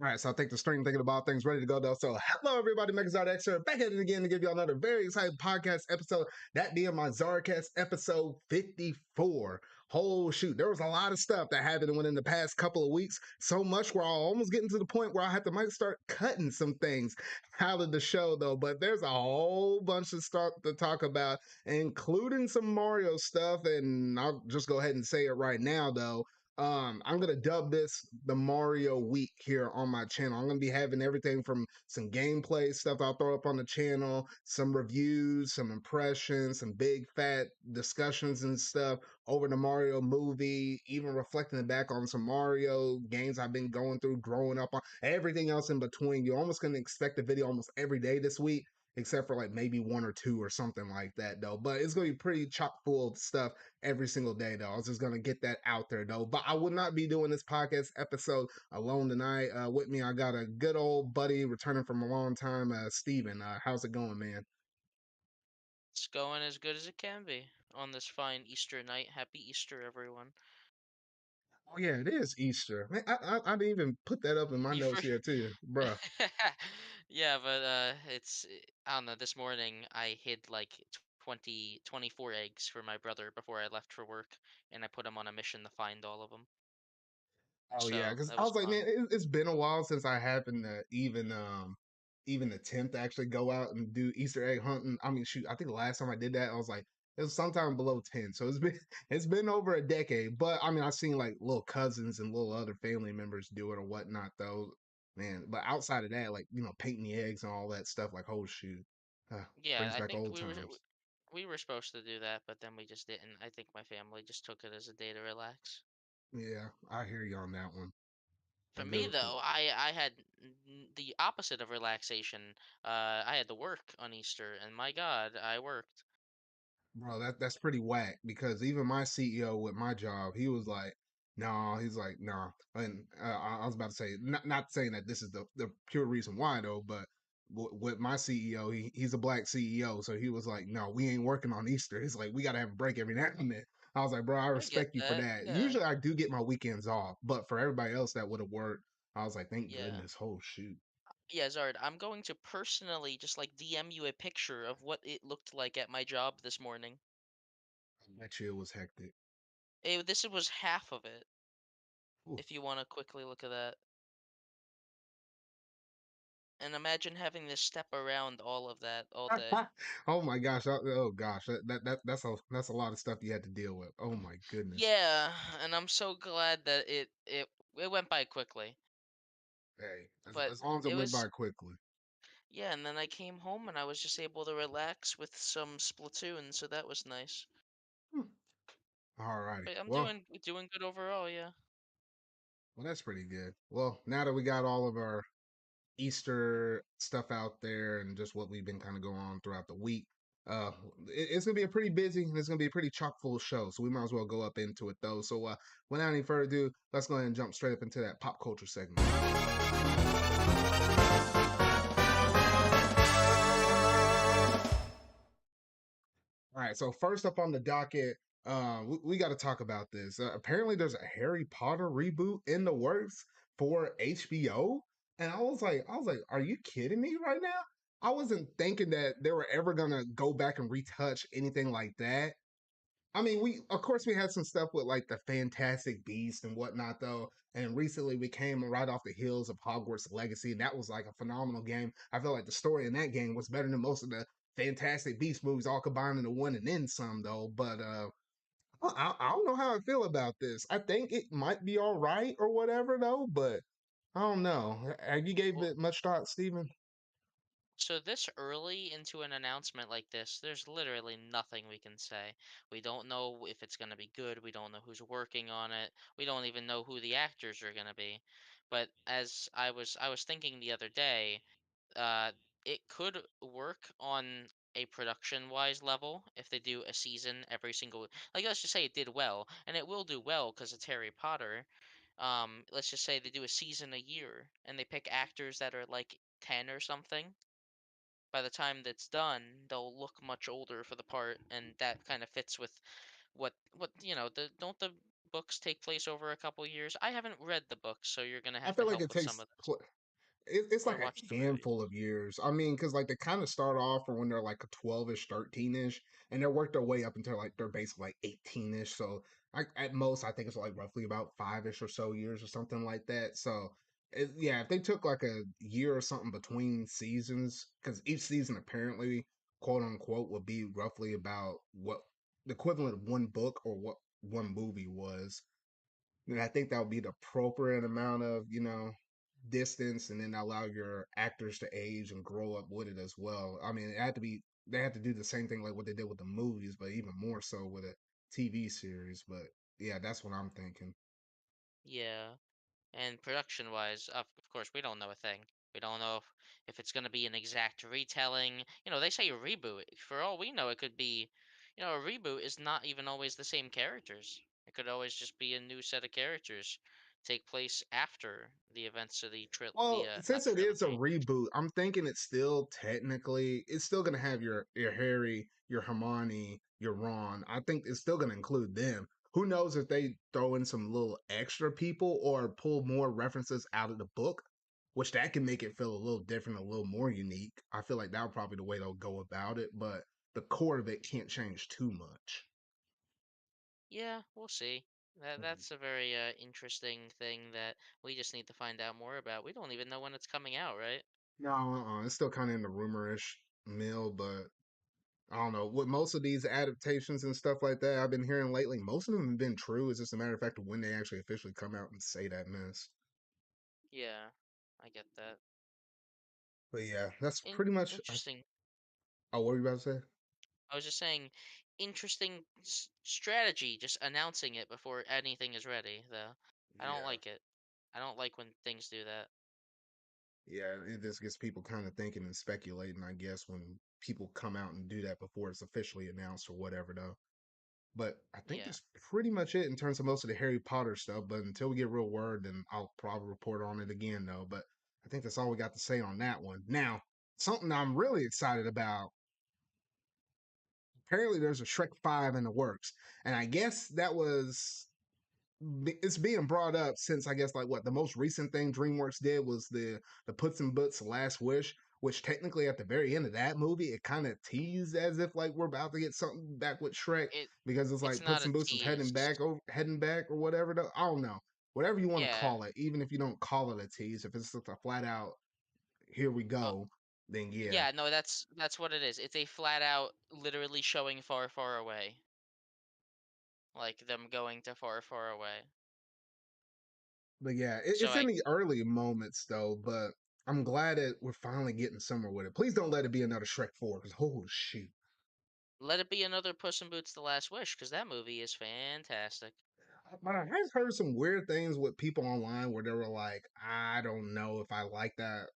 All right, so I think the string thinking about things ready to go though. So hello everybody, Mega ZardXer back at it again to give you another very exciting podcast episode. That being my ZardCast episode 54. Oh shoot, there was a lot of stuff that happened within the past couple of weeks. So much where I'm almost getting to the point where I have to might start cutting some things out of the show though. But there's a whole bunch of stuff to talk about, including some Mario stuff. And I'll just go ahead and say it right now though. I'm gonna dub this the Mario week here on my channel. I'm gonna be having everything from some gameplay stuff I'll throw up on the channel, some reviews, some impressions, some big fat discussions and stuff over the Mario movie, even reflecting back on some Mario games I've been going through, growing up on, everything else in between. You're almost gonna expect a video almost every day this week, except for like maybe one or two or something like that though. But it's gonna be pretty chock full of stuff every single day though. I was just gonna get that out there though. But I would not be doing this podcast episode alone tonight. With me, I got a good old buddy returning from a long time, Steven. How's it going, man? It's going as good as it can be on this fine Easter night. Happy Easter, everyone. Oh yeah, it is Easter. Man, I didn't even put that up in my You notes for here too, bruh. Yeah, but I don't know, this morning I hid like 24 eggs for my brother before I left for work, and I put him on a mission to find all of them. Oh yeah, So because that I was was like, fun. man, it's been a while since I happened to even attempt to actually go out and do Easter egg hunting. I mean, shoot, I think the last time I did that, I was like, it was sometime below 10. So it's been it's been over a decade. But I mean, I've seen like little cousins and little other family members do it or whatnot though. Man, but outside of that, like, painting the eggs and all that stuff, like, oh shoot. Yeah, Brings I back think old times. we were supposed to do that, but then we just didn't. I think my family just took it as a day to relax. Yeah, I hear you on that one. For A good me though, I had the opposite of relaxation. I had to work on Easter, and my God, I worked. Bro, that's pretty whack because even my CEO with my job, he was like, "No," he's like, "No." And I was about to say, not saying that this is the pure reason why though, but with my CEO, he's a black CEO, so he was like, "No, we ain't working on Easter." He's like, "We gotta have a break every now and then." I was like, "Bro, I I get respect you for that. that." Yeah. Usually, I do get my weekends off, but for everybody else that would have worked, I was like, "Thank Yeah. goodness." Oh shoot, Yeah, Zard, I'm going to personally just like DM you a picture of what it looked like at my job this morning. I bet you it was hectic. This was half of it, Oof. if you want to quickly look at that. And imagine having to step around all of that all day. Oh my gosh! Oh gosh! That's a lot of stuff you had to deal with. Oh my goodness! Yeah, and I'm so glad that it went by quickly. Hey, But as long as it it went was by quickly. yeah, and then I came home and I was just able to relax with some Splatoon, so that was nice. Hmm. All righty. But I'm Well, doing good overall, yeah. that's pretty good. Well, now that we got all of our Easter stuff out there and just what we've been kind of going on throughout the week, uh, it's gonna be a pretty busy and it's gonna be a pretty chock full show. So we might as well go up into it though. So without any further ado, let's go ahead and jump straight up into that pop culture segment. All right, so first up on the docket, we got to talk about this. Apparently, there's a Harry Potter reboot in the works for HBO, and I was like, are you kidding me right now? I wasn't thinking that they were ever gonna go back and retouch anything like that. I mean, we of course we had some stuff with like the Fantastic Beast and whatnot though, and recently we came right off the heels of Hogwarts Legacy, and that was like a phenomenal game. I felt like the story in that game was better than most of the Fantastic Beast movies all combined into one and then some though. But I don't know how I feel about this. I think it might be all right or whatever though, but I don't know. Have you gave Well, it much thought, Steven? so this early into an announcement like this, there's literally nothing we can say. We don't know if it's going to be good. We don't know who's working on it. We don't even know who the actors are going to be. But as I was thinking the other day, uh, it could work on a production-wise level if they do a season every single, like, let's just say it did well, and it will do well because it's Harry Potter. Let's just say they do a season a year and they pick actors that are like 10 or something. By the time that's done, they'll look much older for the part, and that kind of fits with what the don't the books take place over a couple years? I haven't read the books, so you're gonna I have to feel like help it with some takes of this, it's or like a watch the movies. handful of years. I mean, because like they kind of start off from when they're like a 12-ish, 13-ish, and they work their way up until like they're basically like 18-ish. So at most, I think it's like roughly about 5-ish or so years or something like that. So yeah, if they took like a year or something between seasons, because each season apparently, quote unquote, would be roughly about what the equivalent of one book or what one movie was. And I think that would be the appropriate amount of, distance and then allow your actors to age and grow up with it as well. I mean, they had to do the same thing like what they did with the movies, but even more so with a TV series. But yeah, that's what I'm thinking. Yeah. And production wise, of course, we don't know a thing. We don't know if it's going to be an exact retelling. They say a reboot. For all we know, it could be, a reboot is not even always the same characters. It could always just be a new set of characters take place after the events of Well, not since it is a trilogy. reboot, I'm thinking it's still gonna have your Harry, your Hermione, your Ron. I think it's still gonna include them. Who knows if they throw in some little extra people or pull more references out of the book, which that can make it feel a little different, a little more unique. I feel like that would probably the way they'll go about it, but the core of it can't change too much. Yeah, we'll see. That's a very interesting thing that we just need to find out more about. We don't even know when it's coming out, right? No, it's still kind of in the rumorish mill, but I don't know. With most of these adaptations and stuff like that I've been hearing lately, most of them have been true. It's just a matter of fact of when they actually officially come out and say that mess. Yeah, I get that. But yeah, that's pretty much. Interesting. Oh, what were you about to say? I was just saying, interesting strategy, just announcing it before anything is ready, though. I don't Yeah. like it. I don't like when things do that. Yeah, it just gets people kind of thinking and speculating, I guess, when people come out and do that before it's officially announced or whatever, though. But I think Yeah. that's pretty much it in terms of most of the Harry Potter stuff. But until we get real word, then I'll probably report on it again, though. But I think that's all we got to say on that one. Now, something I'm really excited about, apparently there's a Shrek 5 in the works. And I guess it's being brought up since I guess like what the most recent thing DreamWorks did was the Puss in Boots Last Wish, which technically at the very end of that movie it kind of teased as if like we're about to get something back with Shrek It because it's it's like not Puss a in Boots is tease. heading back or whatever. Though. I don't know, whatever you want to Yeah. call it, even if you don't call it a tease, if it's just a flat out here we Uh, go, then yeah. yeah, no, that's what it is. It's a flat out literally showing far, far away. Like them going to far, far away. But yeah, So it's I in the early moments though. But I'm glad that we're finally getting somewhere with it. Please don't let it be another Shrek 4 because oh shoot. let it be another Puss in Boots: The Last Wish, because that movie is fantastic. But I have heard some weird things with people online where they were like, I don't know if I like that,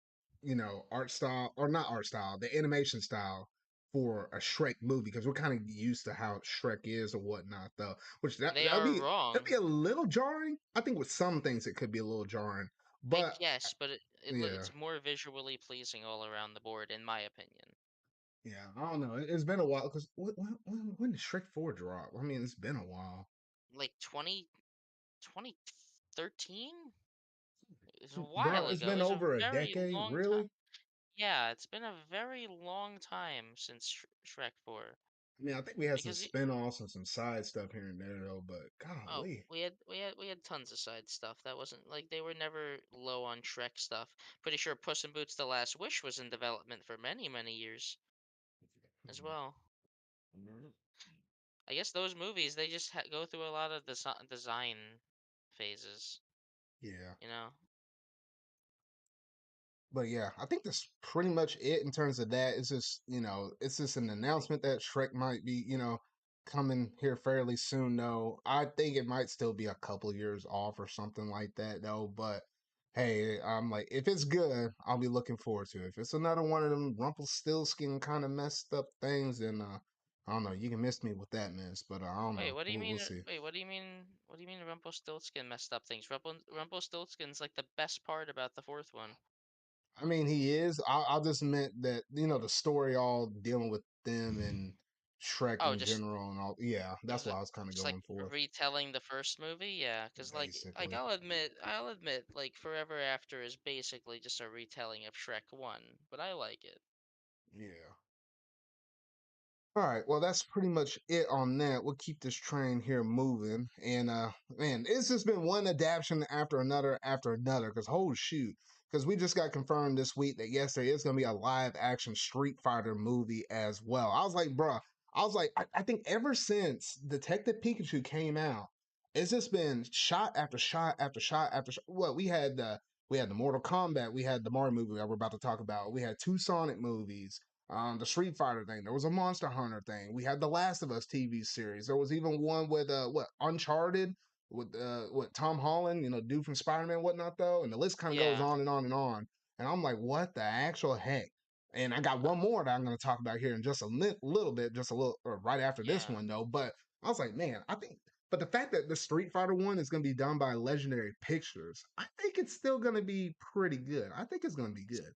art style or not art style, the animation style for a Shrek movie because we're kind of used to how Shrek is or whatnot, though. Which They that'd are be wrong. a little jarring. I think with some things it could be a little jarring, I but guess, but yeah, it's more visually pleasing all around the board, in my opinion. yeah, I don't know. It's been a while because when did Shrek 4 drop? I mean, it's been a while. Like 2013. It's a Bro, while it's ago. been It's a over a very decade, long time. really? Yeah, it's been a very long time since Shrek 4. I mean, I think we had some Because spin-offs and some side stuff here and there though, but oh, golly. we had tons of side stuff. That wasn't like they were never low on Shrek stuff. Pretty sure Puss in Boots: The Last Wish was in development for many, many years as well. Mhm. I guess those movies they just go through a lot of design phases, Yeah. you know. But yeah, I think that's pretty much it in terms of that. It's just, it's just an announcement that Shrek might be, coming here fairly soon though. I think it might still be a couple years off or something like that though, but hey, I'm like if it's good, I'll be looking forward to it. If it's another one of them Rumpelstiltskin kind of messed up things, then I don't know, you can miss me with that mess, but I don't Wait, know. what do you We'll mean? see. Wait, what do you mean? What do you mean Rumpelstiltskin messed up things? Rumpelstiltskin's like the best part about the fourth one. I mean, he is. I just meant that the story all dealing with them and Shrek Oh, in just general and all. Yeah, that's is what it I was kind of just like going for, retelling the first movie? Yeah, because like basically. I'll admit, like Forever After is basically just a retelling of Shrek One, but I like it. Yeah. All right, well, that's pretty much it on that. We'll keep this train here moving. And man, it's just been one adaptation after another. Cause holy shoot. Because we just got confirmed this week that yes, there is gonna be a live action Street Fighter movie as well. I was like, bruh, I think ever since Detective Pikachu came out, it's just been shot after shot after shot after shot. What we had the Mortal Kombat, we had the Mario movie that we're about to talk about, we had two Sonic movies, the Street Fighter thing. There was a Monster Hunter thing. We had the Last of Us TV series. There was even one with what Uncharted with Tom Holland, you know, dude from Spiderman and whatnot though. And the list kind of goes Yeah. on and on and on. And I'm like, what the actual heck? And I got one more that I'm going to talk about here in just a little bit, just a little or right after this Yeah. one though. But I was like, man, I think. But the fact that the Street Fighter one is going to be done by Legendary Pictures, I think it's still going to be pretty good. I think it's going to be good.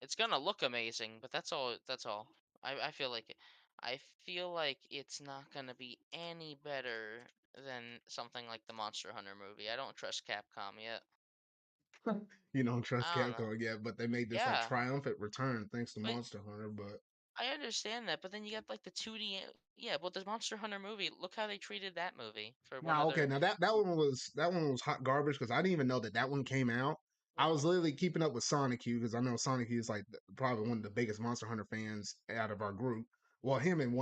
It's gonna look amazing, but that's all. That's all. I feel like I feel like it's not gonna be any better than something like the Monster Hunter movie. I don't trust Capcom yet. You don't trust I don't know. Capcom yet, but they made this like Yeah, triumphant return thanks to but Monster Hunter. But I understand that. But then you got like the 2D. Yeah, but the Monster Hunter movie. Look how they treated that movie for one now, of okay, their. now that one was hot garbage because I didn't even know that that one came out. I was Yeah. literally keeping up with Sonic Q because I know Sonic Q is like probably one of the biggest Monster Hunter fans out of our group. Well, him and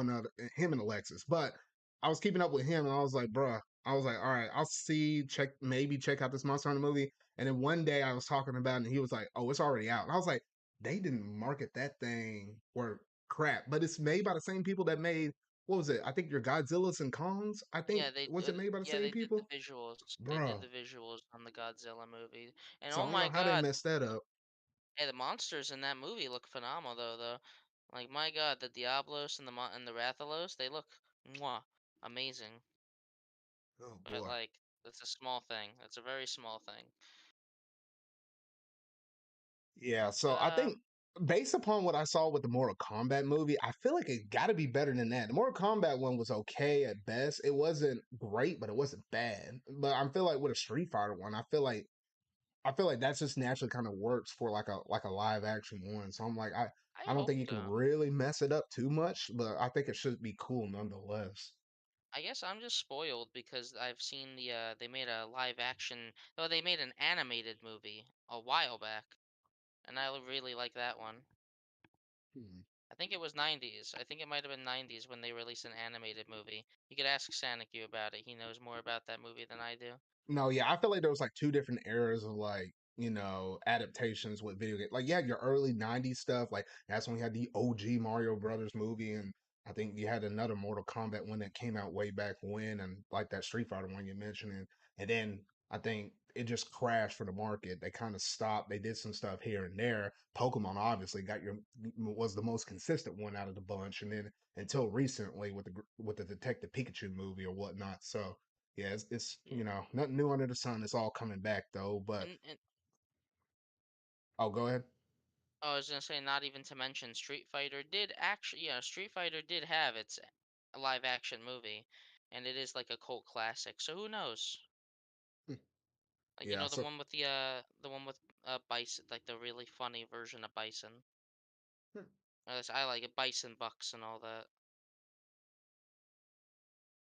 Alexis, but I was keeping up with him and I was like, bruh, I was like, all right, I'll see, maybe check out this Monster Hunter movie. And then one day I was talking about it and he was like, oh, it's already out. And I was like, they didn't market that thing or crap, but it's made by the same people that made what was it? I think your Godzillas and Kongs. I think Yeah, they was it made by the yeah same they did the people, visuals. They did bro? the visuals on the Godzilla movie, and So oh I don't know my how they God, messed that up. hey, the monsters in that movie look phenomenal though. Like my God, the Diablos and and the Rathalos, they look mwah, amazing. Oh But boy. like, it's a small thing. It's a very small thing. Yeah. But So I think based upon what I saw with the Mortal Kombat movie, I feel like it got to be better than that. The Mortal Kombat one was okay at best. It wasn't great, but it wasn't bad. But I feel like with a Street Fighter one, I feel like that's just naturally kind of works for like a live action one. So I'm like I I don't hope think you can so. really mess it up too much, but I think it should be cool nonetheless. I guess I'm just spoiled because I've seen they made a live action. Oh, they made an animated movie a while back, and I really like that one. Hmm. I think it was 90s. I think it might have been 90s when they released an animated movie. You could ask Saniku about it. He knows more about that movie than I do. No, yeah, I feel like there was like two different eras of like, you know, adaptations with video game. Like you had your early 90s stuff, like that's when we had the OG Mario Brothers movie, and I think you had another Mortal Kombat one that came out way back when, and like that Street Fighter one you mentioned, and then I think it just crashed for the market. They kind of stopped. They did some stuff here and there. Pokemon obviously got your was the most consistent one out of the bunch, and then until recently with the Detective Pikachu movie or whatnot. So yeah, it's Yeah. you know nothing new under the sun. It's all coming back though. But And oh, go ahead. I was gonna say, not even to mention, Street Fighter did actually, yeah, Street Fighter did have its live action movie, and it is like a cult classic. So who knows? Hmm. Like Yeah. So the one with Bison, like the really funny version of Bison. hmm, I like it, Bison Bucks and all that.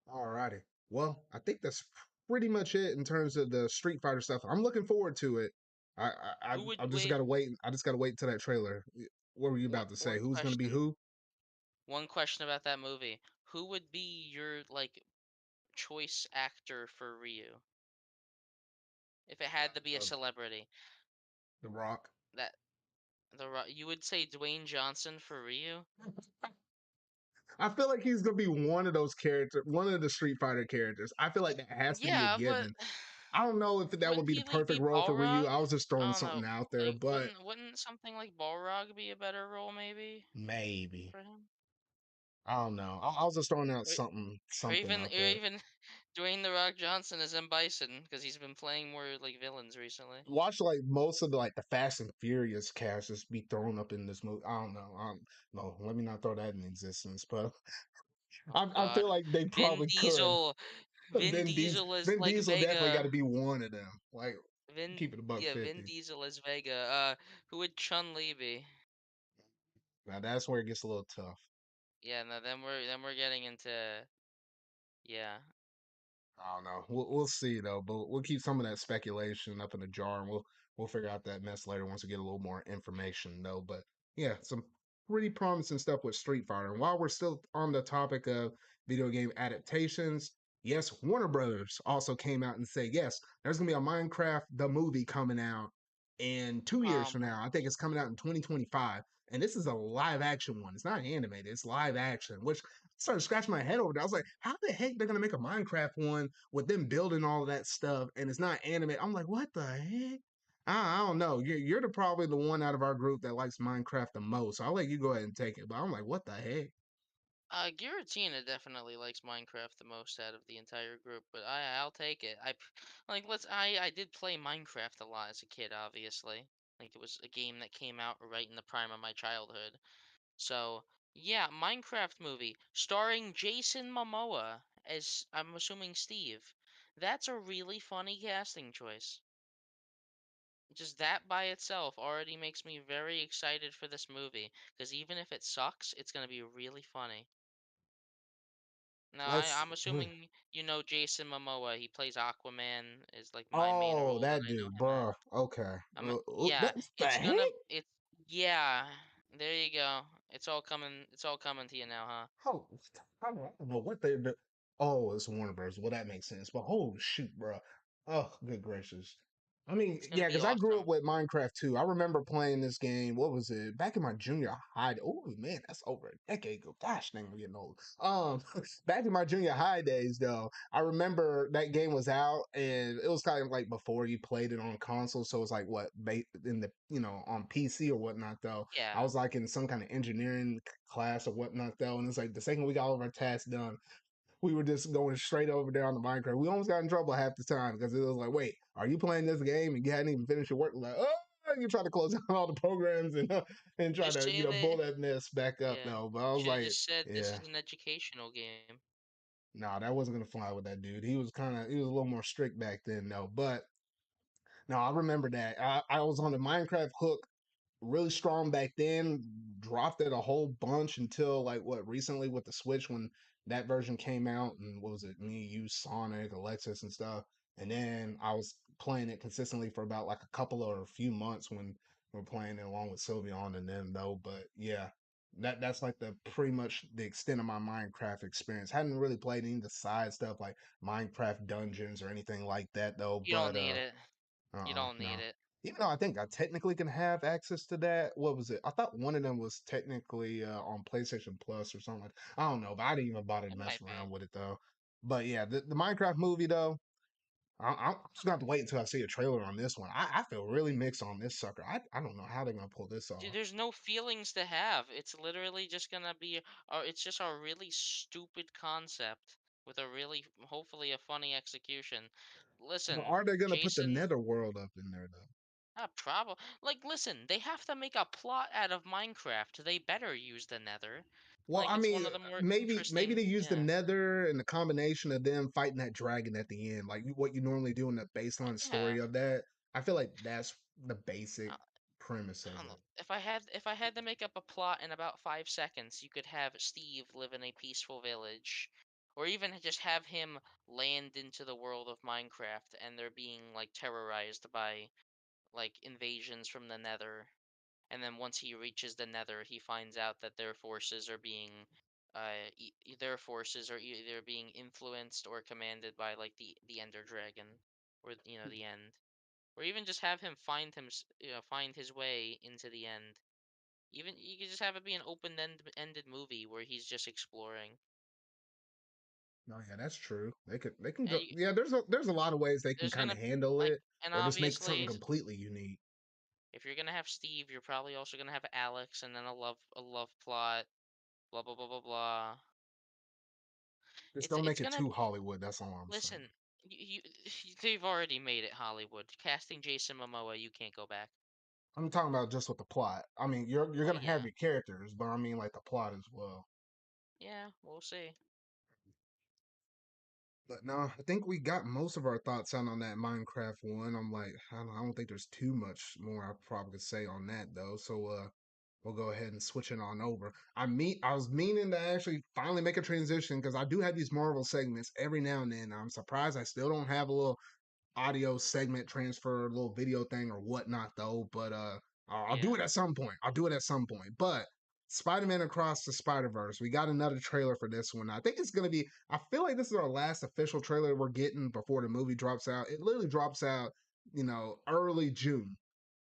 alrighty. Well, I think that's pretty much it in terms of the Street Fighter stuff. I'm looking forward to it. Who would I just wait? gotta wait. I just gotta wait until that trailer. What were you about to say? Who's gonna be who? One question about that movie. Who would be your like choice actor for Ryu if it had to be a Uh, celebrity? the Rock. That you would say Dwayne Johnson for Ryu? I feel like he's gonna be one of those characters, one of the Street Fighter characters. I feel like that has to be a Yeah, but given. I don't know if that would wouldn't be the he like perfect be role for Ryu. Balrog? I was just I throwing don't know. something out there, Like but wouldn't something like Balrog be a better role maybe maybe. for him? I don't know. I was just throwing out Or, or something even out or there. even Dwayne the Rock Johnson as M Bison because he's been playing more like villains recently. Watch like most of the like the Fast and Furious cast just be thrown up in this movie. I don't know. I don't know. Let me not throw that in existence. But Oh I feel God, like they Vin probably could. Diesel, Vin Diesel as Vin like Diesel definitely got Vega. to be one of them. Like Vin keep it a buck yeah, Vin 50. Diesel as Vega. Who would Chun Li be? Now that's where it gets a little tough. Yeah, no, then we're getting into yeah. I don't know. We'll see though, but we'll keep some of that speculation up in the jar, and we'll figure out that mess later once we get a little more information though. But yeah, some pretty promising stuff with Street Fighter. And while we're still on the topic of video game adaptations, yes, Warner Brothers also came out and said yes, there's gonna be a Minecraft the movie coming out in 2 years from My now. I think it's coming out in 2025. And this is a live action one. It's not animated. It's live action, which started scratching my head over there. I was like, how the heck they're gonna make a Minecraft one with them building all of that stuff and it's not animated? I'm like, what the heck? I don't know. You're the probably the one out of our group that likes Minecraft the most. So I'll let you go ahead and take it. But I'm like, what the heck? Giratina definitely likes Minecraft the most out of the entire group, but I'll take it. Like I did play Minecraft a lot as a kid, obviously. Like it was a game that came out right in the prime of my childhood. So, yeah, Minecraft movie starring Jason Momoa as I'm assuming Steve. That's a really funny casting choice. Just that by itself already makes me very excited for this movie because even if it sucks, it's gonna be really funny. Now, Let's. I'm assuming you know Jason Momoa. He plays Aquaman is like my main Oh, role that that I know dude, him as. bruh. Okay. Yeah, What the heck? yeah. There you go. It's all coming to you now, huh? Oh, I don't know what they do. Oh, it's Warner Bros. Well, that makes sense. But holy shoot, bro. Oh, good gracious. I mean, It's gonna yeah, be because I grew up awesome. with Minecraft too. I remember playing this game. What was it? Back in my junior high. Oh man, that's over a decade ago. Gosh, dang, I'm getting old. Back in my junior high days, though, I remember that game was out, and it was kind of like before you played it on console. So it was like what, in the on PC or whatnot, though. I Yeah. was like in some kind of engineering class or whatnot though, and it's like the second we got all of our tasks done, we were just going straight over there on the Minecraft. We almost got in trouble half the time because it was like, wait, are you playing this game and you hadn't even finished your work? Like, oh, you try to close down all the programs and try Just to say pull that. that mess back up Yeah. though. But I was Should have like, just said this yeah, is an educational game. nah, that wasn't gonna fly with that dude. He was a little more strict back then though. But no, I remember that. I was on the Minecraft hook really strong back then, dropped it a whole bunch until like what recently with the Switch when that version came out, and what was it, me, you, Sonic, Alexis, and stuff. And then I was playing it consistently for about like a couple or a few months when we're playing it along with Sylveon and them though. But yeah, that's like the pretty much the extent of my Minecraft experience. Hadn't really played any of the side stuff like Minecraft dungeons or anything like that though. You don't But need it. You don't need no. it. Even though I think I technically can have access to that. What was it? I thought one of them was technically on PlayStation Plus or something. I don't know, but I didn't even bother to It mess might around be. with it though. But yeah, the Minecraft movie though, I'm just gonna have to wait until I see a trailer on this one. I feel really mixed on this sucker. I don't know how they're gonna pull this Dude, off. there's no feelings to have. It's literally just gonna be, it's just a really stupid concept with a really, hopefully, a funny execution. But Listen, are they gonna put the Jason, Netherworld up in there though? probably, like, listen, they have to make a plot out of Minecraft. They better use the Nether. Well, Like, I it's mean, one of the more maybe they interesting, use the yeah, Nether and the combination of them fighting that dragon at the end, like what you normally do in the baseline yeah. story of that. I feel like that's the basic Uh, premise I of don't know. it. If I had to make up a plot in about 5 seconds, you could have Steve live in a peaceful village, or even just have him land into the world of Minecraft, and they're being like terrorized by like invasions from the Nether. And then once he reaches the Nether, he finds out that their forces are either being influenced or commanded by like the Ender Dragon, or the end, or even just have him find his way into the end. Even you could just have it be an open-ended movie where he's just exploring. Oh yeah, that's true. They can And go. Yeah, there's a lot of ways they can there's kind of gonna handle like, it, and or just make something obviously, completely unique. if you're gonna have Steve, you're probably also gonna have Alex, and then a love plot. blah blah blah blah blah. Just It's don't make it's it gonna too Hollywood. That's all I'm saying. listen. They've already made it Hollywood. Casting Jason Momoa, you can't go back. I'm talking about just with the plot. I mean, you're Oh gonna have yeah, your characters, but I mean like the plot as well. yeah, we'll see. But no, I think we got most of our thoughts out on that Minecraft one. I'm like, I don't think there's too much more I probably could say on that though. So we'll go ahead and switch it on over. I was meaning to actually finally make a transition because I do have these Marvel segments every now and then. I'm surprised I still don't have a little audio segment transfer, little video thing or whatnot though. But I'll do Yeah. it at some point. I'll do it at some point. But Spider-Man Across the Spider-Verse, we got another trailer for this one. I think it's gonna be. I feel like this is our last official trailer we're getting before the movie drops out. It literally drops out, early June.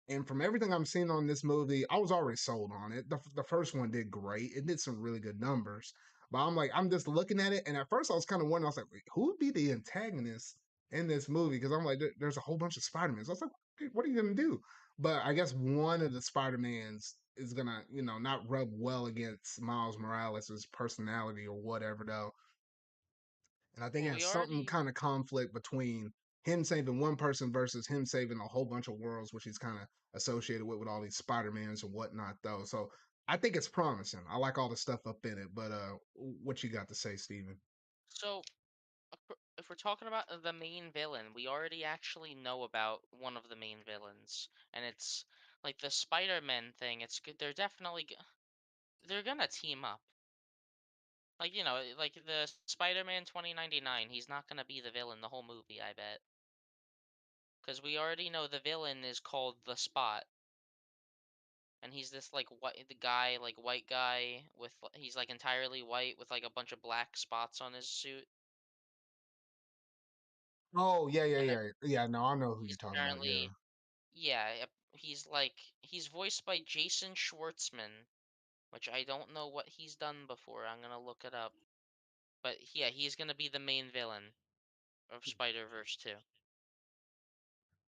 And from everything I'm seeing on this movie, I was already sold on it. The first one did great. It did some really good numbers. But I'm like, I'm just looking at it. And at first I was kind of wondering, I was like, wait, who would be the antagonist in this movie? Because I'm like, there's a whole bunch of Spider-Mans. I was like, what are you going to do? But I guess one of the Spider-Mans is going to, not rub well against Miles Morales' personality or whatever, though. And I think Well, it we has something already kind of conflict between him saving one person versus him saving a whole bunch of worlds, which he's kind of associated with all these Spider-Mans and whatnot, though. So I think it's promising. I like all the stuff up in it. But what you got to say, Steven? so if we're talking about the main villain, we already actually know about one of the main villains, and it's like the Spider-Man thing. It's good. They're gonna team up. Like like the Spider-Man 2099. He's not gonna be the villain the whole movie. I bet, because we already know the villain is called the Spot, and he's this like white guy with he's like entirely white with like a bunch of black spots on his suit, Oh yeah, yeah, and yeah, yeah. No, I know who you're he's talking about. Yeah. apparently yeah, he's voiced by Jason Schwartzman, which I don't know what he's done before. I'm gonna look it up. But yeah, he's gonna be the main villain of Spider-Verse 2.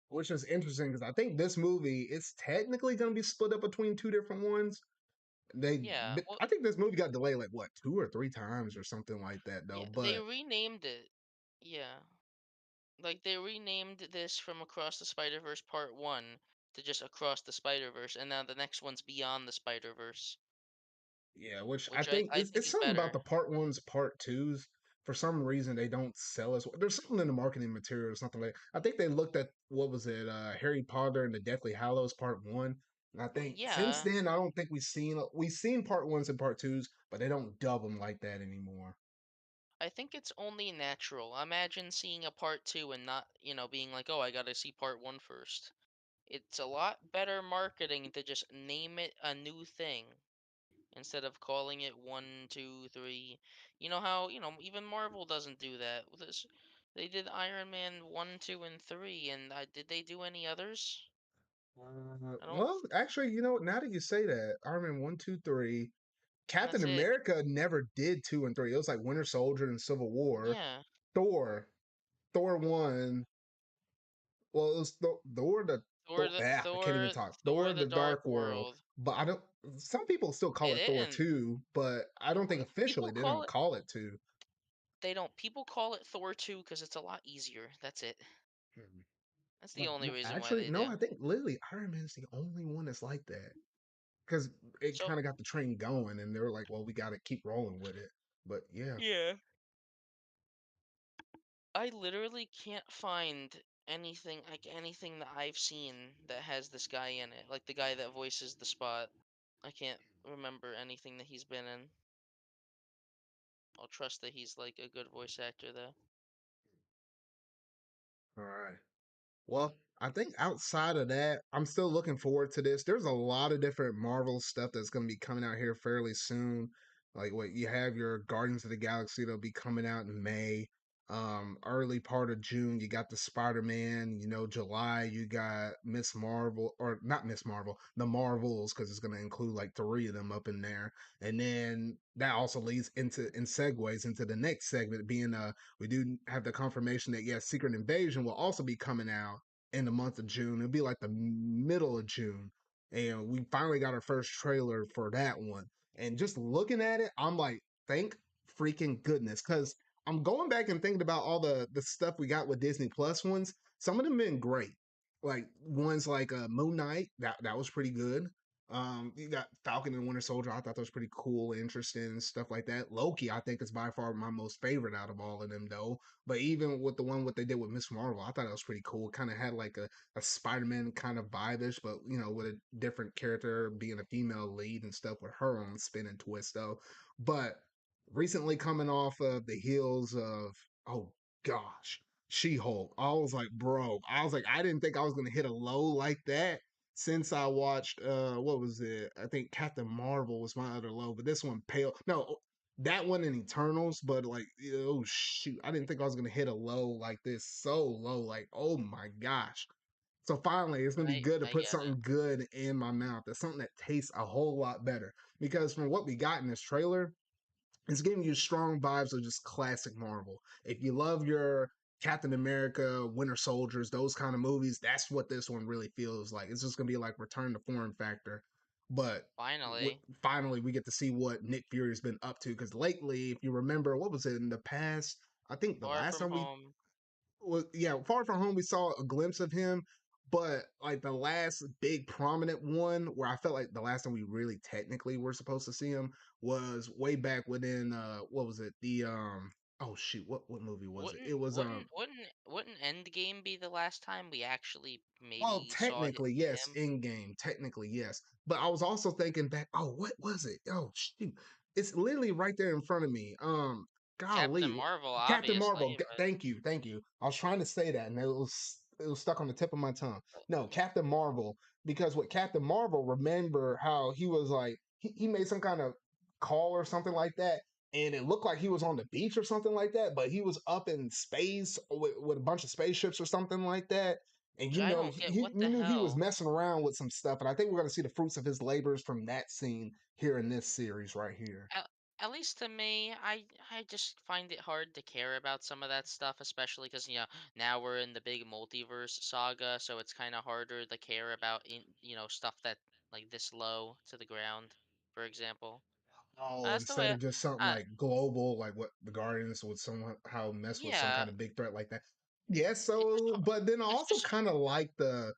Which is interesting because I think this movie it's technically going to be split up between two different ones. Yeah, well, I think this movie got delayed like what 2 or 3 times or something like that though. yeah, they But renamed it. Yeah, like they renamed this from Across the Spider-Verse Part 1 to just Across the Spider-Verse, and now the next one's Beyond the Spider-Verse, yeah, which I which think I think it's is something about better. the part ones, part twos. For some reason, they don't sell as well. There's something in the marketing material or something like. I think they looked at what was it, Harry Potter and the Deathly Hallows Part One, and I think since Yeah, then I don't think we've seen part ones and part twos, but they don't dub them like that anymore. I think it's only natural. Imagine seeing a part 2 and not, being like, "Oh, I got to see part 1 first." It's a lot better marketing to just name it a new thing instead of calling it one, two, three. You know how, even Marvel doesn't do that. With this, they did Iron Man 1, 2, and 3, and did they do any others? I don't. Well, actually, now that you say that, Iron Man 1, 2, 3, Captain That's it. America never did 2 and 3. It was like Winter Soldier and Civil War. Yeah. Thor, Thor one. Well, it was I can't even talk. Thor Thor: the The Dark Dark World. World. But I don't. Some people still They call it Thor didn't. 2, but I don't think People officially they call don't it. call it 2. They don't. People call it Thor 2 because it's a lot easier. That's it. Hmm. That's the But only no, reason why actually, they no. do. I think literally Iron Man is the only one that's like that because it So kind of got the train going, and they were like, "Well, we got to keep rolling with it." But yeah. yeah, I literally can't find anything that I've seen that has this guy in it. Like the guy that voices the Spot. I can't remember anything that he's been in. I'll trust that he's like a good voice actor though. All right. Well, I think outside of that, I'm still looking forward to this. There's a lot of different Marvel stuff that's going to be coming out here fairly soon. Like what you have your Guardians of the Galaxy that'll be coming out in May. Early part of June, you got the Spider-Man. July, you got Miss Marvel, or not Miss Marvel, the Marvels, because it's going to include like three of them up in there. And then that also leads into and segues into the next segment being we do have the confirmation that yes, Secret Invasion will also be coming out in the month of June. It'll be like the middle of June. And we finally got our first trailer for that one. And just looking at it, I'm like, thank freaking goodness. Because I'm going back and thinking about all the stuff we got with Disney Plus ones. Some of them been great. Like ones like Moon Knight, that was pretty good. You got Falcon and Winter Soldier. I thought that was pretty cool, interesting, and stuff like that. Loki, I think is by far my most favorite out of all of them, though. But even with the one what they did with Miss Marvel, I thought it was pretty cool. It kind of had like a Spider-Man kind of vibe-ish, but with a different character being a female lead and stuff with her own spin and twist, though. But recently coming off of the heels of, oh gosh, She-Hulk, I was like, bro, I was like, I didn't think I was gonna hit a low like that since I watched what was it? I think Captain Marvel was my other low, but this one pale no that one in Eternals, but like oh shoot, I didn't think I was gonna hit a low like this so low, like oh my gosh. So finally it's gonna be good to I put get it. something good in my mouth. That's something that tastes a whole lot better. Because from what we got in this trailer, it's giving you strong vibes of just classic Marvel. If you love your Captain America, Winter Soldiers, those kind of movies, that's what this one really feels like. It's just gonna be like Return to Form Factor, but Finally, finally we get to see what Nick Fury's been up to. Because lately, if you remember, what was it in the past? I think the Far last From time we Home. well, yeah, Far From Home, we saw a glimpse of him, but like the last big prominent one where I felt like the last time we really technically were supposed to see him was way back within what was it? The oh shoot, what movie was it? It Wouldn't was wouldn't wouldn't wouldn't Endgame be the last time we actually well, maybe saw technically, yes, him? in game, technically, yes. But I was also thinking back, oh, what was it? Oh, shoot. It's literally right there in front of me. Captain Golly, Marvel, Captain Marvel. obviously, but Thank you, thank you. I was trying to say that, and it was stuck on the tip of my tongue. No, Captain Marvel, because with Captain Marvel, remember how he was like he made some kind of call or something like that, and it looked like he was on the beach or something like that, but he was up in space with a bunch of spaceships or something like that, and which I don't get. What you the knew he was hell? messing around with some stuff, and I think we're going to see the fruits of his labors from that scene here in this series right here. At, at least to me, I just find it hard to care about some of that stuff, especially because now we're in the big multiverse saga, so it's kind of harder to care about stuff that like this low to the ground, for example. Oh, That's the instead way. of just something Uh, like global, like what the Guardians would somehow mess with some yeah, kind of big threat like that. Yeah, it's just so but then I it's also just kind of like the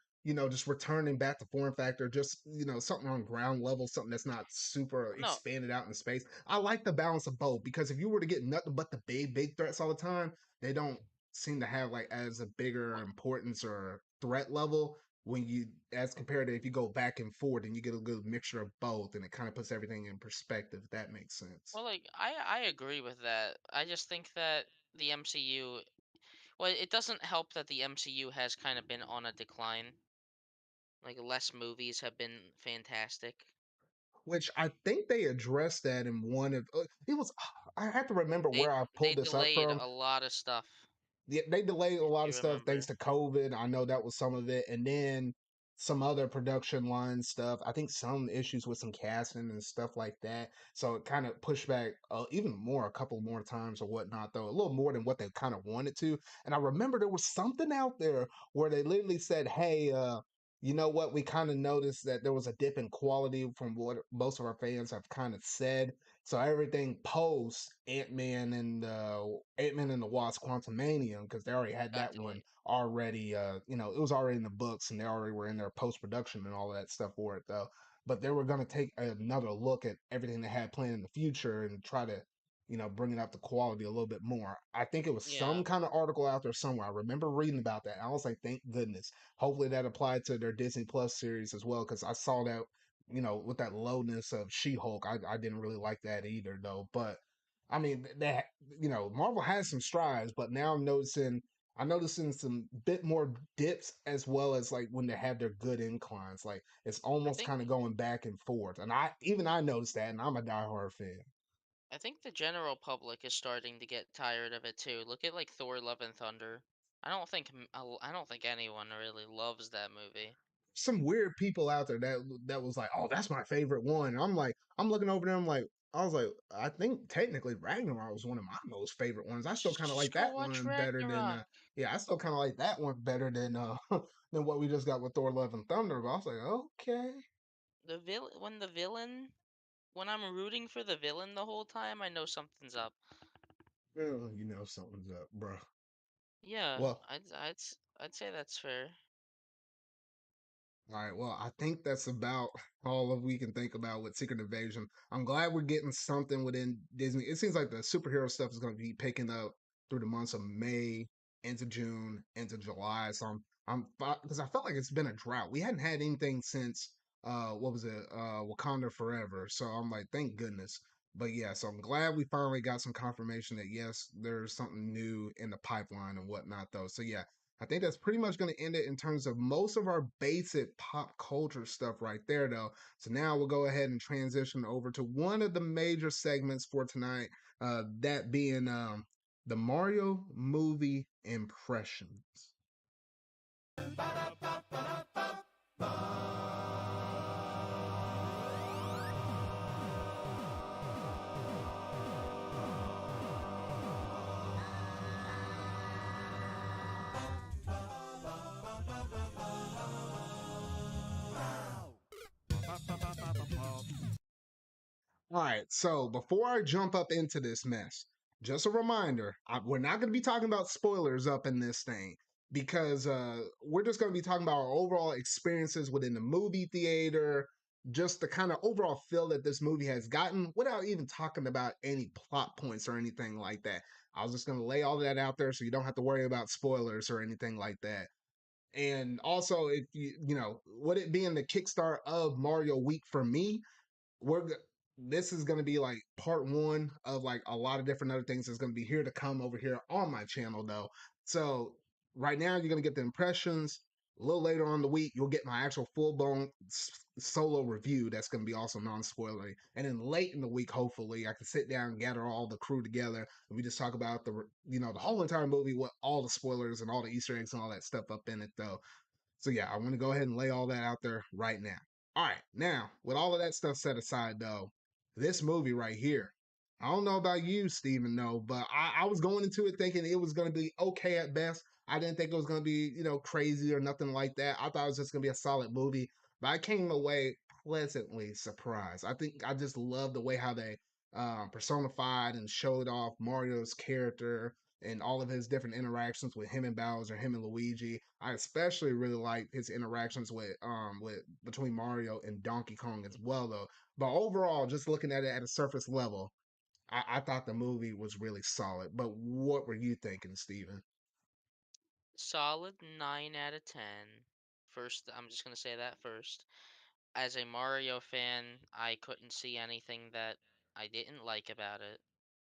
just returning back to form factor, just something on ground level, something that's not super no. expanded out in space. I like the balance of both because if you were to get nothing but the big threats all the time, they don't seem to have like as a bigger importance or threat level when you as compared to if you go back and forth and you get a good mixture of both and it kind of puts everything in perspective if that makes sense. Well, like I agree with that. I just think that the MCU, well, it doesn't help that the MCU has kind of been on a decline. Like less movies have been fantastic. Which I think they addressed that in one of it was I have to remember They where I they pulled this up delayed from. a lot of stuff, Yeah, they delayed a if lot of you stuff thanks remember. to COVID. I know that was some of it, and then some other production line stuff. I think some issues with some casting and stuff like that. So it kind of pushed back even more, a couple more times or whatnot, though a little more than what they kind of wanted to. And I remember there was something out there where they literally said, "Hey, you know what? We kind of noticed that there was a dip in quality from what most of our fans have kind of said." So everything post Ant Man and the Wasp Quantumania, because they already had that one Gotcha. already. It was already in the books, and they already were in their post production and all of that stuff for it, though. But they were going to take another look at everything they had planned in the future and try to, bring it up the quality a little bit more. I think it was some Yeah, kind of article out there somewhere. I remember reading about that. And I was like, thank goodness. Hopefully that applied to their Disney Plus series as well, because I saw that with that lowness of She-Hulk, I didn't really like that either, though. But I mean, that Marvel has some strides, but now I'm noticing some bit more dips as well as like when they have their good inclines. Like it's I almost think kind of going back and forth, and I noticed that, and I'm a diehard fan. I think the general public is starting to get tired of it too. Look at like Thor: Love and Thunder. I don't think anyone really loves that movie. Some weird people out there that was like, "Oh, that's my favorite one." And I'm like, I'm looking over there. I'm like, I was like, I think technically Ragnarok was one of my most favorite ones. I still kind of Just like go that watch one better than, Ragnarok. yeah, I still kind of like that one better than than what we just got with Thor: Love and Thunder. But I was like, okay, When the villain when I'm rooting for the villain the whole time, I know something's up. Well, you know something's up, bro. Yeah, Well, I'd say that's fair. all right. Well, I think that's about all of we can think about with Secret Invasion. I'm glad we're getting something within Disney. It seems like the superhero stuff is going to be picking up through the months of May into June into July. So I'm because I felt like it's been a drought. We hadn't had anything since what was it Wakanda Forever. So I'm like, thank goodness. But yeah, so I'm glad we finally got some confirmation that yes, there's something new in the pipeline and whatnot though. So yeah, I think that's pretty much going to end it in terms of most of our basic pop culture stuff right there, though. So now we'll go ahead and transition over to one of the major segments for tonight, that being the Mario movie impressions. All right, so before I jump up into this mess, just a reminder, we're not going to be talking about spoilers up in this thing because we're just going to be talking about our overall experiences within the movie theater, just the kind of overall feel that this movie has gotten without even talking about any plot points or anything like that. I was just going to lay all that out there so you don't have to worry about spoilers or anything like that. And also, if you know, with it being the kickstart of Mario Week for me, we're this is going to be like part one of like a lot of different other things that's going to be here to come over here on my channel though. So right now you're going to get the impressions. A little later on in the week you'll get my actual full-blown solo review that's going to be also non-spoilery, and then late in the week hopefully I can sit down and gather all the crew together and we just talk about the the whole entire movie with all the spoilers and all the Easter eggs and all that stuff up in it though. So yeah, I want to go ahead and lay all that out there right now. All right, now with all of that stuff set aside, though, this movie right here, I don't know about you, Steven, no, but I was going into it thinking it was going to be okay at best. I didn't think it was going to be, crazy or nothing like that. I thought it was just going to be a solid movie, but I came away pleasantly surprised. I think I just love the way how they personified and showed off Mario's character and all of his different interactions with him and Bowser, him and Luigi. I especially really like his interactions with between Mario and Donkey Kong as well though. But overall, just looking at it at a surface level, I thought the movie was really solid. But what were you thinking, Steven? Solid 9 out of 10. First, I'm just gonna say that first. As a Mario fan, I couldn't see anything that I didn't like about it.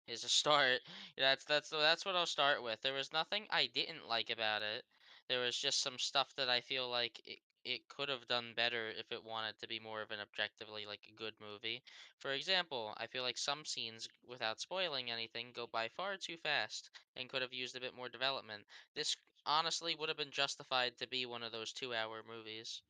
Is a start. That's what I'll start with. There was nothing I didn't like about it. There was just some stuff that I feel like it could have done better if it wanted to be more of an objectively like a good movie. For example, I feel like some scenes, without spoiling anything, go by far too fast and could have used a bit more development. This honestly would have been justified to be one of those 2-hour movies.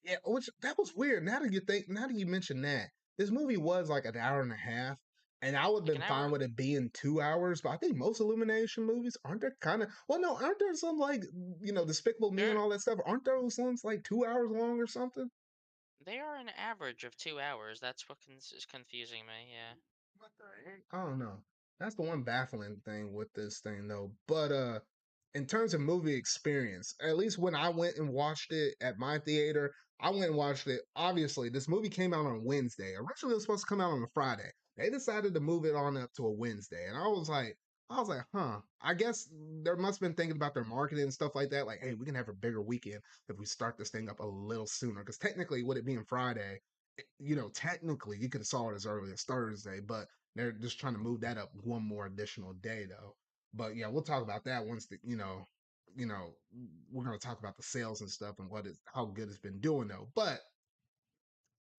Yeah, which that was weird. Now that you mention that, this movie was like an hour and a half, and I would have Like an been fine hour. with it being 2 hours. But I think most Illumination movies aren't there kind of well, no, aren't there some like Despicable Me and They're all that stuff? Aren't those ones like 2 hours long or something? they are an average of 2 hours. That's what is confusing me. Yeah. What the heck? I don't know. That's the one baffling thing with this thing though. But in terms of movie experience, at least when I went and watched it at my theater, I went and watched it. Obviously, this movie came out on Wednesday. Originally it was supposed to come out on a Friday. They decided to move it on up to a Wednesday. And I was like, huh. I guess there must have been thinking about their marketing and stuff like that. Like, hey, we can have a bigger weekend if we start this thing up a little sooner. Because technically, with it being Friday, technically you could have saw it as early as Thursday, but they're just trying to move that up one more additional day though. But yeah, we'll talk about that once you know, we're gonna talk about the sales and stuff and how good it's been doing though. But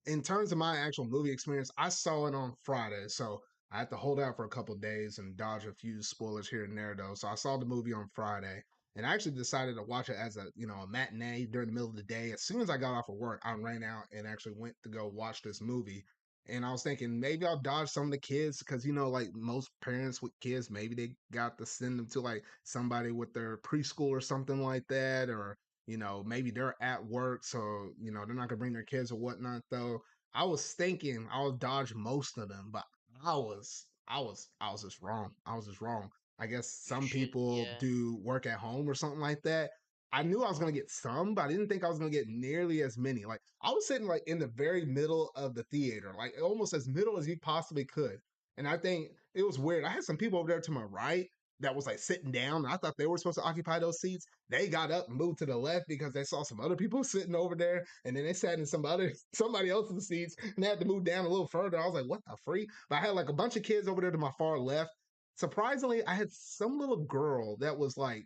in terms of my actual movie experience, I saw it on Friday, so I had to hold out for a couple days and dodge a few spoilers here and there, though. So I saw the movie on Friday, and I actually decided to watch it as a matinee during the middle of the day. As soon as I got off of work, I ran out and actually went to go watch this movie. And I was thinking maybe I'll dodge some of the kids because like most parents with kids, maybe they got to send them to like somebody with their preschool or something like that, or maybe they're at work, so they're not gonna bring their kids or whatnot though. I was thinking I would dodge most of them, but I was just wrong. I was just wrong. I guess You some should, people yeah. do work at home or something like that. I knew I was gonna get some, but I didn't think I was gonna get nearly as many. Like I was sitting like in the very middle of the theater, like almost as middle as you possibly could. And I think it was weird. I had some people over there to my right that was like sitting down. And I thought they were supposed to occupy those seats. They got up and moved to the left because they saw some other people sitting over there, and then they sat in somebody else's seats and they had to move down a little further. I was like, what the freak? But I had like a bunch of kids over there to my far left. Surprisingly, I had some little girl that was like,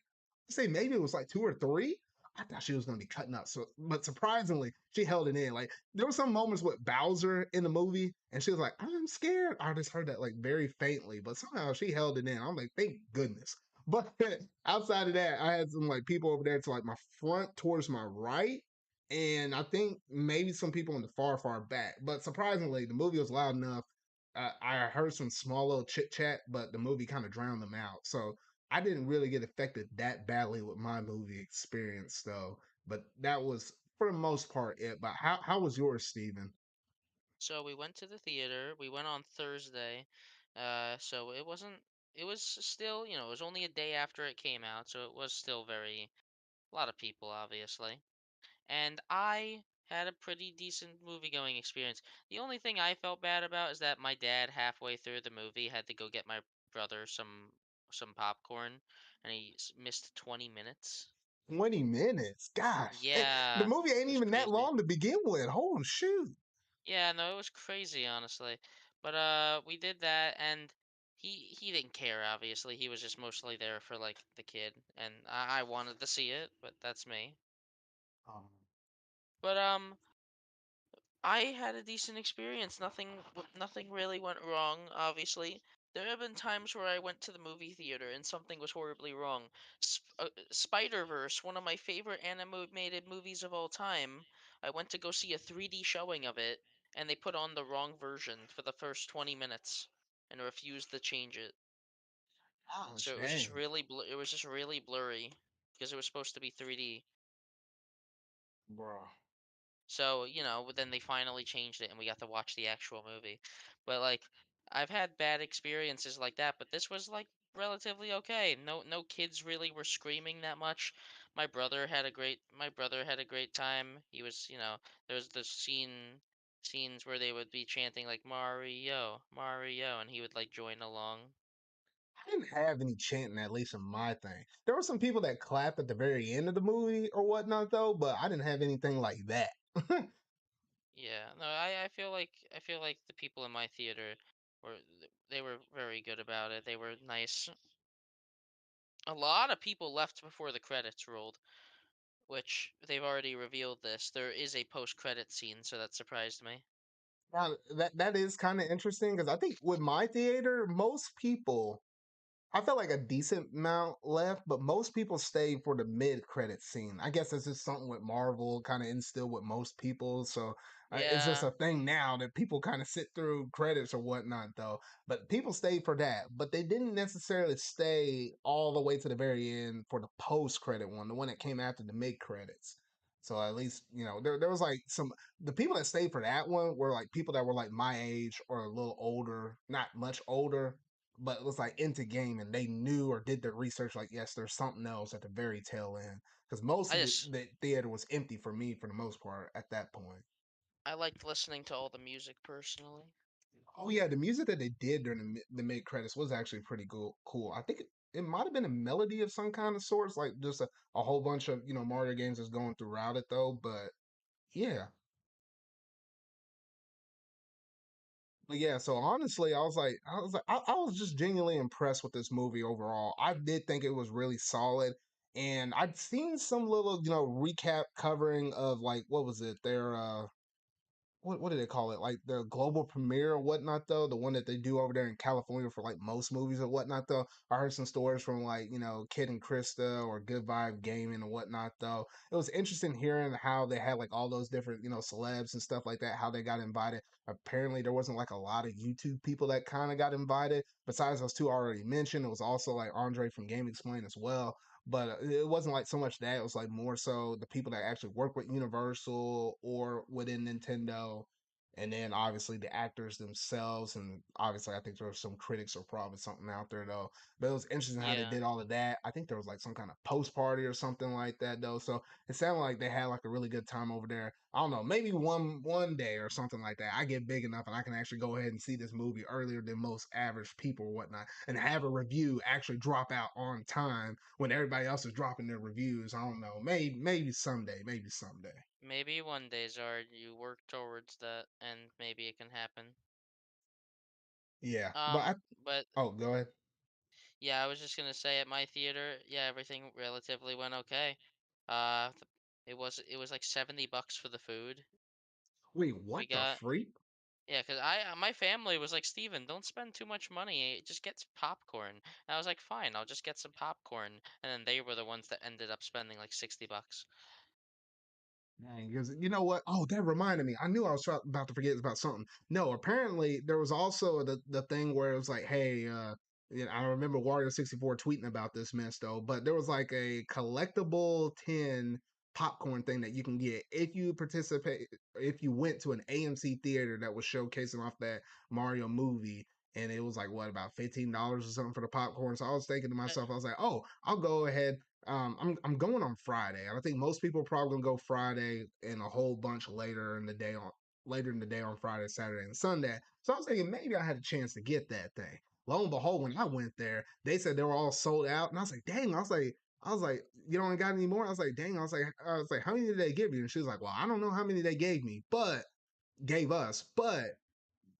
say maybe it was like 2 or 3. I thought she was gonna be cutting up. So, but surprisingly, she held it in. Like there were some moments with Bowser in the movie, and she was like, "I'm scared." I just heard that like very faintly, but somehow she held it in. I'm like, "Thank goodness." But outside of that, I had some like people over there to like my front towards my right, and I think maybe some people in the far back. But surprisingly, the movie was loud enough. I heard some small little chit chat, but the movie kind of drowned them out. So I didn't really get affected that badly with my movie experience, though. But that was for the most part it. But how was yours, Steven? So we went to the theater. We went on Thursday. So it wasn't. It was still, it was only a day after it came out, so it was still very a lot of people, obviously. And I had a pretty decent movie going experience. The only thing I felt bad about is that my dad halfway through the movie had to go get my brother some popcorn, and he missed 20 minutes. 20 minutes, gosh, the Yeah, movie it ain't was even that crazy. long to begin with. Oh shoot! Yeah, no, it was crazy, honestly. But we did that, and he didn't care. Obviously, he was just mostly there for like the kid, and I wanted to see it, but that's me. Um, But I had a decent experience. Nothing really went wrong, obviously. There have been times where I went to the movie theater and something was horribly wrong. Spiderverse, one of my favorite animated movies of all time. I went to go see a 3D showing of it, and they put on the wrong version for the first 20 minutes and refused to change it. gosh, So it was just dang, really it was just really blurry because it was supposed to be 3D. bro. So, then they finally changed it and we got to watch the actual movie. But like I've had bad experiences like that, but this was like relatively okay. No kids really were screaming that much. My brother had a great time. He was, there was the scenes where they would be chanting like Mario, Mario, and he would like join along. I didn't have any chanting, at least in my thing. There were some people that clapped at the very end of the movie or whatnot, though, but I didn't have anything like that. Yeah, no, I feel like the people in my theater they were very good about it. They were nice. A lot of people left before the credits rolled, which they've already revealed this. There is a post-credit scene, so that surprised me. Now, that is kind of interesting because I think with my theater, most people I felt like a decent amount left, but most people stayed for the mid credit scene. I guess it's just something with Marvel kind of instilled with most people. So it's just Yeah, a thing now that people kind of sit through credits or whatnot, though. But people stayed for that, but they didn't necessarily stay all the way to the very end for the post credit one, the one that came after the mid credits. So at least, there was like the people that stayed for that one were like people that were like my age or a little older, not much older, but it was like into game and they knew or did their research like yes there's something else at the very tail end because most I of just the theater was empty for me for the most part at that point. I liked listening to all the music personally. Oh yeah, the music that they did during the mid credits was actually pretty cool. I think it might have been a melody of some kind of sorts, like just a whole bunch of Mario games is going throughout it though, but yeah. But yeah, so honestly, I was just genuinely impressed with this movie overall. I did think it was really solid, and I'd seen some little, recap covering of like what was it? Their what do they call it? Like the global premiere or whatnot though, the one that they do over there in California for like most movies or whatnot though. I heard some stories from like, Kid and Krista or Good Vibe Gaming and whatnot though. It was interesting hearing how they had like all those different, celebs and stuff like that, how they got invited. Apparently there wasn't like a lot of YouTube people that kind of got invited. Besides those two I already mentioned, it was also like Andre from Game Explain as well, but it wasn't like so much that. It was like more so the people that actually work with Universal or within Nintendo and then obviously the actors themselves, and obviously I think there were some critics or probably something out there though. But it was interesting how they Yeah. did all of that. I think there was like some kind of post party or something like that though. So it sounded like they had like a really good time over there. I don't know, maybe one day or something like that. I get big enough and I can actually go ahead and see this movie earlier than most average people or whatnot, and have a review actually drop out on time when everybody else is dropping their reviews. I don't know, maybe someday, maybe someday. Maybe one day, Zard, you work towards that, and maybe it can happen. Yeah, but Um, but oh, go ahead. yeah, I was just gonna say at my theater, yeah, everything relatively went okay. Th- it was like $70 for the food Wait, we what the got. freak? Yeah, cause my family was like, Steven, don't spend too much money. Just get some popcorn. And I was like, fine, I'll just get some popcorn. And then they were the ones that ended up spending like $60. Dang, because you know what? Oh, that reminded me. I knew I was about to forget about something. No, apparently there was also the thing where it was like, hey, I remember Wario 64 tweeting about this mess though, but there was like a collectible tin popcorn thing that you can get if you participate, if you went to an AMC theater that was showcasing off that Mario movie. And it was like what, about $15 or something for the popcorn. So I was thinking to Uh, myself, I was like, oh, I'll go ahead. I'm going on Friday, and I think most people are probably gonna go Friday and a whole bunch later in the day on Friday, Saturday, and Sunday. So I was thinking maybe I had a chance to get that thing. Lo and behold, when I went there, they said they were all sold out, and I was like, dang, I was like, you don't got any more? I was like, dang, I was like, how many did they give you? And she was like, well, I don't know how many they gave me, but gave us, but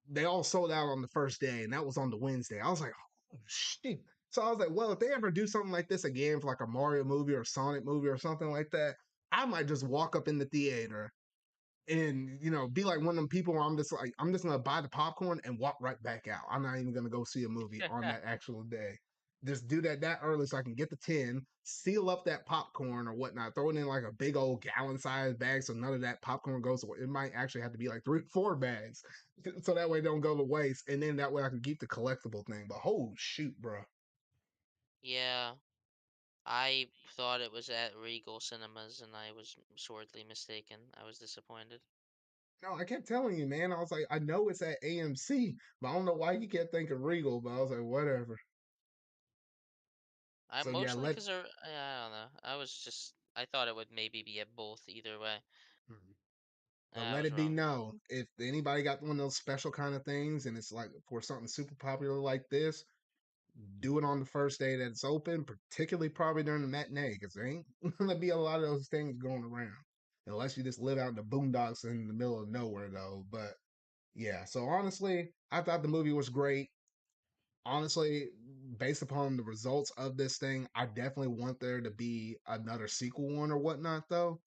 they all sold out on the first day, and that was on the Wednesday. I was like, oh shit. So I was like, well, if they ever do something like this again for like a Mario movie or Sonic movie or something like that, I might just walk up in the theater and be like one of them people where I'm just gonna buy the popcorn and walk right back out. I'm not even gonna go see a movie on that actual day. Just do that early so I can get the tin, seal up that popcorn or whatnot, throw it in like a big old gallon sized bag so none of that popcorn goes away. It might actually have to be like 3 or 4 bags so that way it don't go to waste, and then that way I can keep the collectible thing. But oh shoot, bro. yeah, I thought it was at Regal Cinemas, and I was sorely mistaken. I was disappointed. No, I kept telling you, man. I was like, I know it's at AMC, but I don't know why you kept thinking Regal. But I was like, whatever. I So yeah, mostly let because I don't know. I thought it would maybe be at both either way. but I let was it be wrong. known if anybody got one of those special kind of things, and it's like for something super popular like this, do it on the first day that it's open, particularly probably during the matinee, because there ain't gonna be a lot of those things going around, unless you just live out in the boondocks in the middle of nowhere, though. But yeah, so honestly, I thought the movie was great. Honestly, based upon the results of this thing, I definitely want there to be another sequel one or whatnot, though.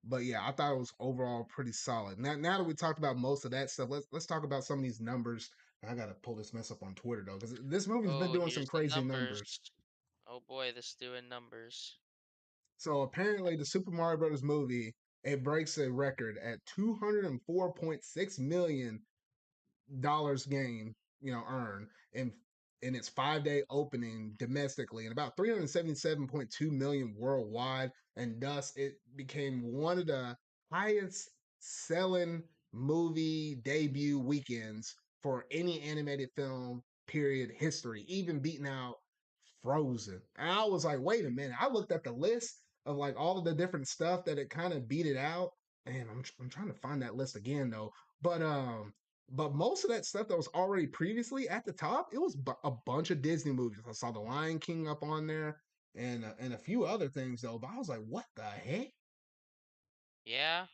But yeah, I thought it was overall pretty solid. Now that we talked about most of that stuff, let's talk about some of these numbers. I gotta pull this mess up on Twitter though, because this movie's been Oh, doing some here's the crazy numbers. numbers. Oh boy, this doing numbers. So apparently, the Super Mario Brothers movie, it breaks a record at 204.6 million dollars gained, earned in its 5 day opening domestically and about 377.2 million worldwide, and thus it became one of the highest selling movie debut weekends for any animated film period history, even beating out Frozen. And I was like, wait a minute. I looked at the list of like all of the different stuff that it kind of beat it out. And I'm trying to find that list again though. But most of that stuff that was already previously at the top, it was a bunch of Disney movies. I saw The Lion King up on there, and a few other things though. But I was like, what the heck? Yeah,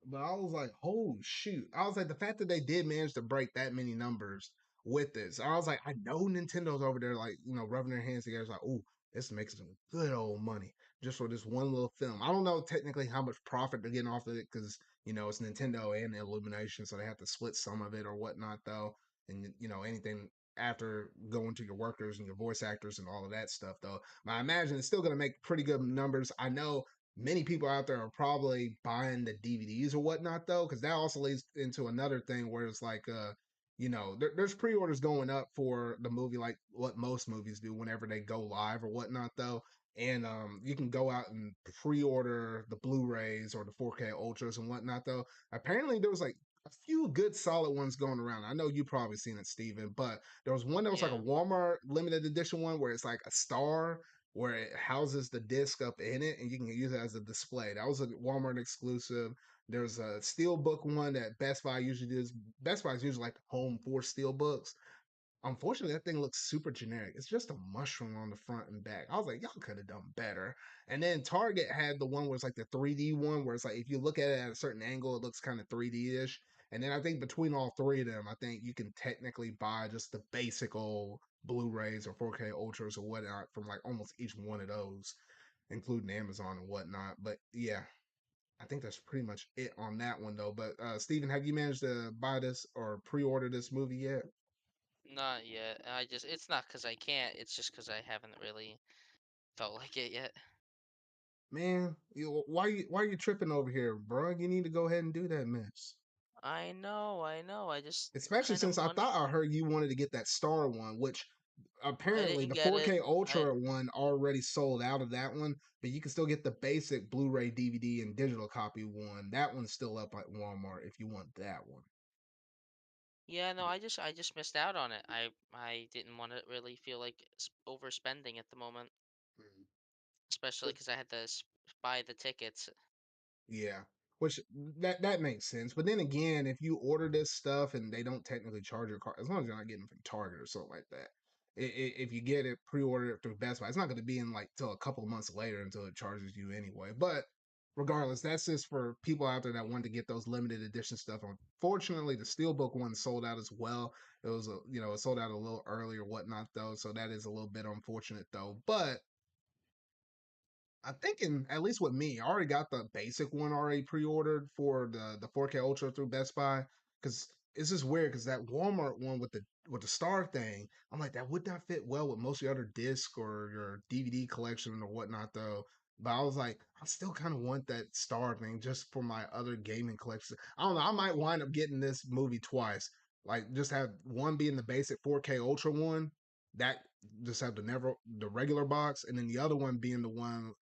But I was like, oh shoot. I was like, the fact that they did manage to break that many numbers with this. I was like, I know Nintendo's over there, like, rubbing their hands together. It's like, oh, this makes some good old money just for this one little film. I don't know technically how much profit they're getting off of it because, it's Nintendo and Illumination, so they have to split some of it or whatnot, though. And, anything after going to your workers and your voice actors and all of that stuff, though. But I imagine it's still going to make pretty good numbers. I know many people out there are probably buying the DVDs or whatnot though, because that also leads into another thing where it's like, there's pre-orders going up for the movie, like what most movies do whenever they go live or whatnot though. and you can go out and pre-order the Blu-rays or the 4K ultras and whatnot. Though apparently there was like a few good solid ones going around. I know you probably seen it, Steven, but there was one that was like a Yeah. Walmart limited edition one where it's like a star where it houses the disc up in it and you can use it as a display. That was a Walmart exclusive. There's a steelbook one that Best Buy usually does. Best Buy is usually like home for steelbooks. Unfortunately, that thing looks super generic. It's just a mushroom on the front and back. I was like, y'all could have done better. And then Target had the one where it's like the 3D one, where it's like if you look at it at a certain angle, it looks kind of 3D ish. And then I think between all three of them, I think you can technically buy just the basic old Blu-rays or 4K ultras or whatnot from like almost each one of those, including Amazon and whatnot. But yeah, I think that's pretty much it on that one though. But Steven, have you managed to buy this or pre-order this movie yet? Not yet. It's not because I can't. It's just because I haven't really felt like it yet. Man, why are you tripping over here, bro? You need to go ahead and do that, miss. I know, I know. I just Especially kind of since I want. thought I heard you wanted to get that Star one, which I apparently didn't the get it. 4K I Ultra one already sold out of that one, but you can still get the basic Blu-ray, DVD, and digital copy one. That one's still up at Walmart if you want that one. Yeah, no. I just missed out on it. I didn't want to really feel like overspending at the moment, especially because I had to buy the tickets. Yeah, which that makes sense. But then again, if you order this stuff and they don't technically charge your card, as long as you're not getting it from Target or something like that, if you get it pre-order it through Best Buy, it's not going to be in like till a couple of months later until it charges you anyway. But regardless, that's just for people out there that want to get those limited edition stuff. Unfortunately, the Steelbook one sold out as well. It was it sold out a little early or whatnot though, so that is a little bit unfortunate though. But I'm thinking, at least with me, I already got the basic one already pre-ordered for the 4K Ultra through Best Buy. Because it's just weird because that Walmart one with the star thing, I'm like that would not fit well with most of your other disc or your DVD collection or whatnot though. But I was like, I still kind of want that star thing just for my other gaming collection. I don't know. I might wind up getting this movie twice. Like just have one being the basic 4K Ultra one, that just have the regular box, and then the other one being the one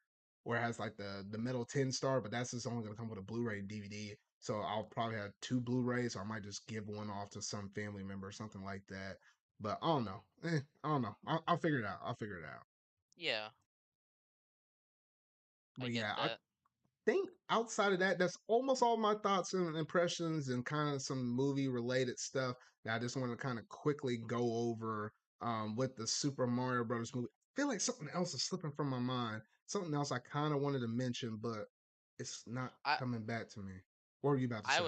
where it has like the metal 10 star, but that's just only gonna come with a Blu-ray and DVD. So I'll probably have two Blu-rays, or I might just give one off to some family member or something like that. But I don't know. I don't know. I'll figure it out. I'll figure it out. Yeah, I But get yeah, I that. think outside of that, that's almost all my thoughts and impressions and kind of some movie related stuff that I just want to kind of quickly go over with the Super Mario Brothers movie. I feel like something else is slipping from my mind. Something else I kind of wanted to mention, but it's not I coming back to me. What were you about to say? I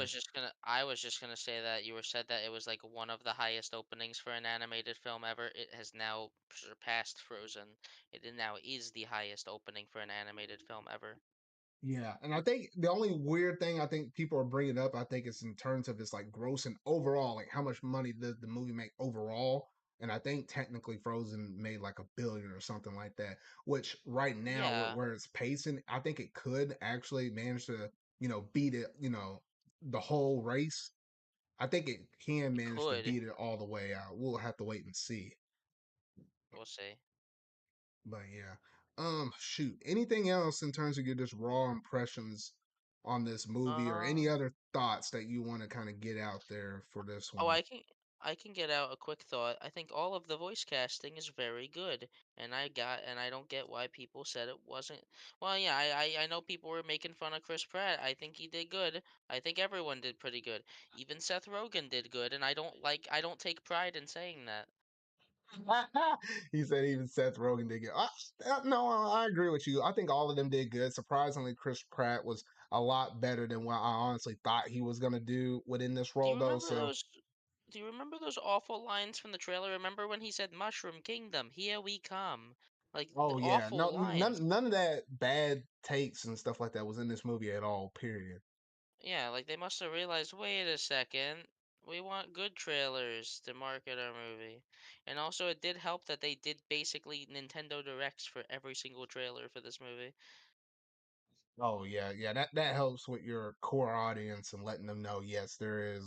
was just gonna say that you were said that it was like one of the highest openings for an animated film ever. It has now surpassed Frozen. It now is the highest opening for an animated film ever. Yeah, and I think the only weird thing I think people are bringing up, I think, is in terms of its like gross and overall, like how much money did the movie make overall? And I think technically Frozen made like $1 billion or something like that. Which right now, Yeah, where it's pacing, I think it could actually manage to, beat it, the whole race. I think it can it manage to could. beat it all the way out. We'll have to wait and see. We'll see. But yeah. Shoot. Anything else in terms of your just raw impressions on this movie or Uh any other thoughts that you want to kind of get out there for this oh, one? I can get out a quick thought. I think all of the voice casting is very good, and I don't get why people said it wasn't. Well, yeah, I know people were making fun of Chris Pratt. I think he did good. I think everyone did pretty good. Even Seth Rogen did good, and I don't take pride in saying that. He said even Seth Rogen did good. No, I agree with you. I think all of them did good. Surprisingly, Chris Pratt was a lot better than what I honestly thought he was going to do within this Do role, you though. remember So, those? Do you remember those awful lines from the trailer? Remember when he said "Mushroom Kingdom, here we come"? Like the oh, yeah. awful No, lines. none of that bad takes and stuff like that was in this movie at all, period. Yeah, like they must have realized, wait a second, we want good trailers to market our movie. And also it did help that they did basically Nintendo Directs for every single trailer for this movie. Oh yeah, yeah. That helps with your core audience and letting them know, yes, there is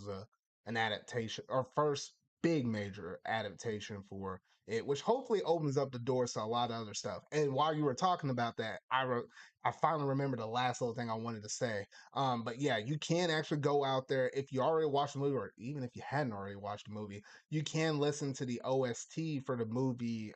an adaptation or first big major adaptation for it, which hopefully opens up the doors to a lot of other stuff. And while you were talking about that, I finally remember the last little thing I wanted to say. But yeah, you can actually go out there if you already watched the movie, or even if you hadn't already watched the movie, you can listen to the OST for the movie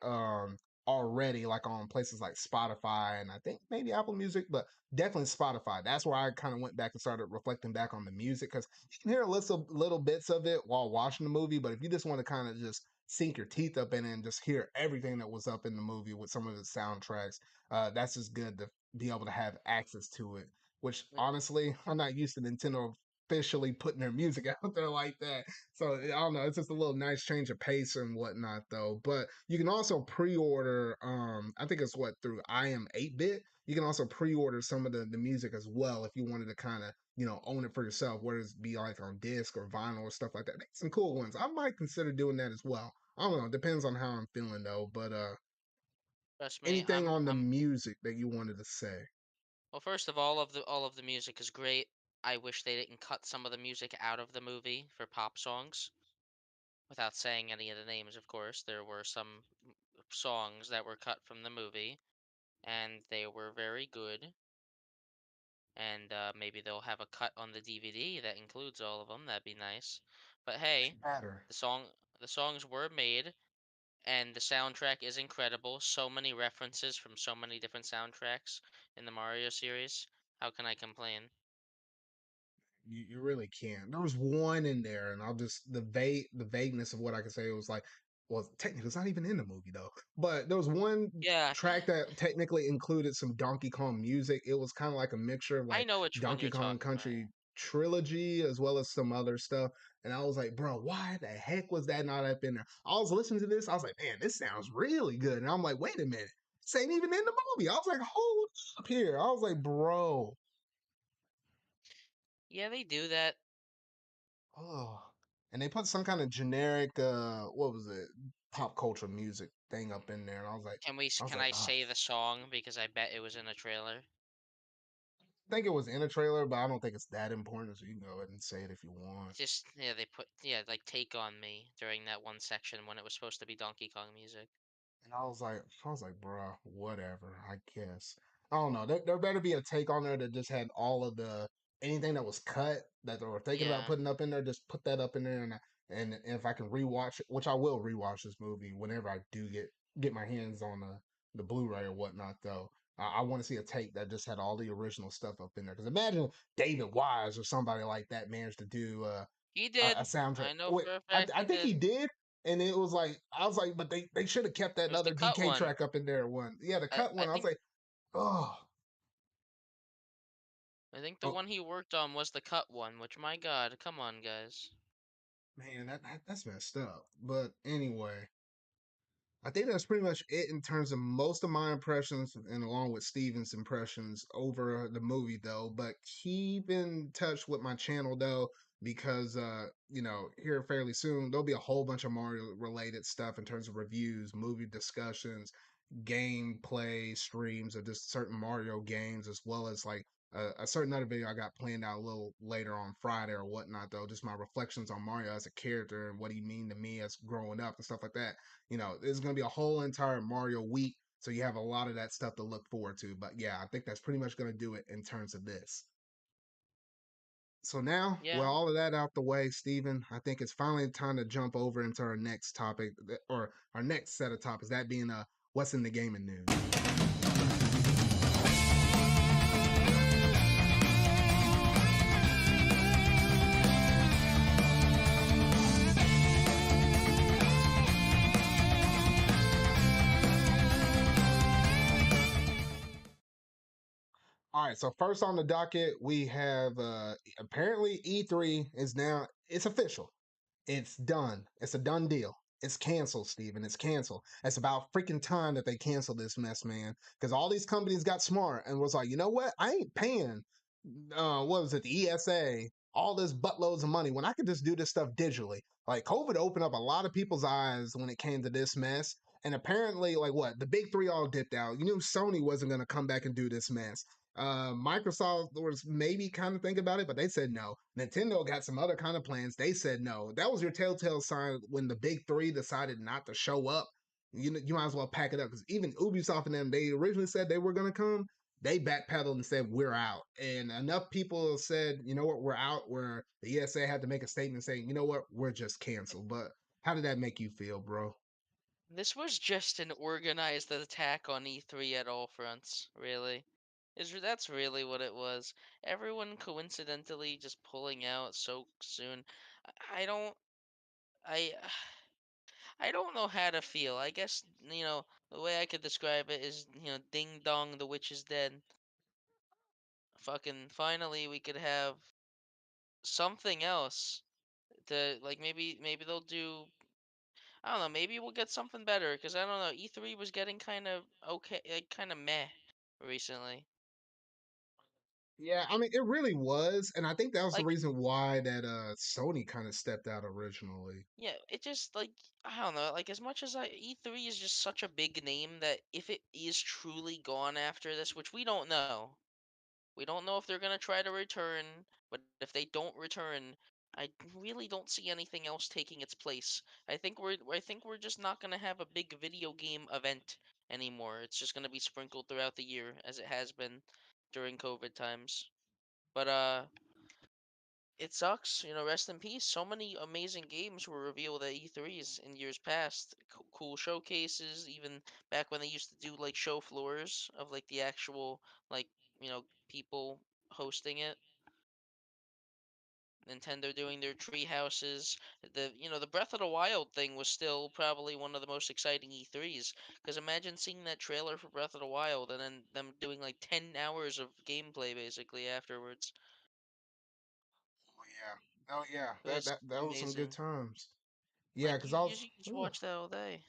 already, like on places like Spotify and I think maybe Apple Music, but definitely Spotify. That's where I kind of went back and started reflecting back on the music because you can hear little bits of it while watching the movie. But if you just want to kind of just sink your teeth up in it and just hear everything that was up in the movie with some of the soundtracks, that's just good to be able to have access to it. Which honestly, I'm not used to Nintendo officially putting their music out there like that. So I don't know. It's just a little nice change of pace and whatnot, though. But you can also pre-order. I think it's what through I am 8-bit. You can also pre-order some of the music as well if you wanted to kind of own it for yourself, whether it's be like on disc or vinyl or stuff like that. They got some cool ones. I might consider doing that as well. I don't know. It depends on how I'm feeling though. But Trust me, anything on the music that you wanted to say? well, first of all of the music is great. I wish they didn't cut some of the music out of the movie for pop songs. Without saying any of the names, of course, there were some songs that were cut from the movie, and they were very good. And maybe they'll have a cut on the DVD that includes all of them. That'd be nice. But hey, Matter. the song, the songs were made, and the soundtrack is incredible. So many references from so many different soundtracks in the Mario series. How can I complain? You really can't. There was one in there, and I'll just the vagueness of what I can say. It was like, well, technically, it's not even in the movie though. But there was one Yeah, track that technically included some Donkey Kong music. It was kind of like a mixture of I like know which one Donkey you're Kong talking about. Country trilogy as well as some other stuff. And I was like, bro, why the heck was that not up in there? I was listening to this. I was like, man, this sounds really good. And I'm like, wait a minute, this ain't even in the movie. I was like, hold up here. I was like, bro. Yeah, they do that. Oh. And they put some kind of generic what was it? Pop culture music thing up in there. And I was Can like, I oh. say the song because I bet it was in a trailer? I think it was in a trailer, but I don't think it's that important, so you can go ahead and say it if you want. Just yeah, they put like "Take on Me" during that one section when it was supposed to be Donkey Kong music. And I was like, bruh, whatever, I guess. I don't know. There better be a take on there that just had all of the anything that was cut that they were thinking about Yeah, putting up in there, just put that up in there and if I can rewatch it, which I will rewatch this movie whenever I do get my hands on the Blu-ray or whatnot though. I want to see a take that just had all the original stuff up in there. Because imagine David Wise or somebody like that managed to do he a did. soundtrack. I know Wait, for a fact I he think he did. did, and it was like I was like, but they should have kept It that was the other cut DK one. track up in there one. Yeah, the cut I one. I was think like, oh, the oh one he worked on was the cut one. Which my God, come on, guys. man, that's messed up. But anyway, I think that's pretty much it in terms of most of my impressions, and along with Steven's impressions over the movie, though. But keep in touch with my channel, though, because here fairly soon there'll be a whole bunch of Mario related stuff in terms of reviews, movie discussions, gameplay streams of just certain Mario games, as well as like a certain other video I got planned out a little later on Friday or whatnot, though. Just my reflections on Mario as a character and what he mean to me as growing up and stuff like that. There's going to be a whole entire Mario week. So you have a lot of that stuff to look forward to. But yeah, I think that's pretty much going to do it in terms of this. So now, with Yeah, all of that out the way, Stephen, I think it's finally time to jump over into our next topic, or our next set of topics, that being what's in the gaming news. All right, so first on the docket, we have apparently E3 is now it's official. It's done. It's a done deal. It's canceled, Steven. It's canceled. It's about freaking time that they cancel this mess, man. Because all these companies got smart and was like, you know what? I ain't paying. What was it? The ESA, all this buttloads of money when I could just do this stuff digitally. Like COVID opened up a lot of people's eyes when it came to this mess. And apparently, like what the big three all dipped out. You knew Sony wasn't going to come back and do this mess. Microsoft was maybe kind of thinking about it, but they said no. Nintendo got some other kind of plans. They said no. That was your telltale sign when the big three decided not to show up. You might as well pack it up because even Ubisoft and them, they originally said they were gonna come. They backpedaled and said we're out, and enough people said, you know what, we're out. Where the ESA had to make a statement saying, you know what, we're just canceled. But how did that make you feel, bro? This was just an organized attack on E3 at all fronts, really. That's really what it was. Everyone coincidentally just pulling out so soon. I don't I I don't know how to feel. I guess, the way I could describe it is, ding dong, the witch is dead. Fucking finally we could have something else to, like, maybe they'll do, I don't know, maybe we'll get something better because I don't know, E3 was getting kind of okay, like kind of meh recently. Yeah, I mean, it really was, and I think that was the Like, reason why that Sony kind of stepped out originally. yeah, it just, like, I don't know, like, as much as E3 is just such a big name that if it is truly gone after this, which we don't know. We don't know if they're gonna try to return, but if they don't return, I really don't see anything else taking its place. I think we're just not gonna have a big video game event anymore. It's just gonna be sprinkled throughout the year as it has been during COVID times. But it sucks, rest in peace. So many amazing games were revealed at E3s in years past. Cool showcases, even back when they used to do like show floors of like the actual, like, people hosting it. Nintendo doing their tree houses. The Breath of the Wild thing was still probably one of the most exciting E3s. Because imagine seeing that trailer for Breath of the Wild and then them doing like 10 hours of gameplay basically afterwards. Oh yeah, oh yeah, It that was that that was some good amazing. times. Yeah, Like because you, I you, was. you just watch that all day.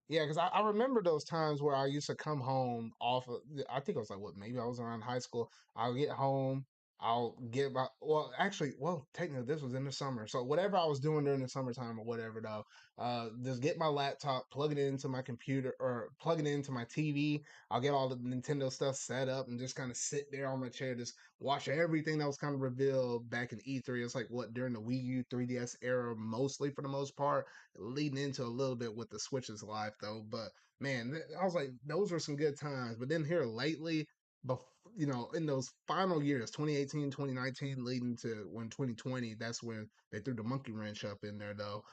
Yeah, because I remember those times where I used to come home off of, I think it was like, what, maybe I was around high school. I'll get home, I'll get my, well, actually, well, technically, this was in the summer. So whatever I was doing during the summertime or whatever, though, just get my laptop, plug it into my computer or plug it into my TV. I'll get all the Nintendo stuff set up and just kind of sit there on my chair, just watch everything that was kind of revealed back in E3. It's like what, during the Wii U 3DS era, mostly for the most part, leading into a little bit with the Switch's life though. But man, I was like, those were some good times. But then here lately, in those final years, 2018, 2019, leading to when 2020, that's when they threw the monkey wrench up in there though.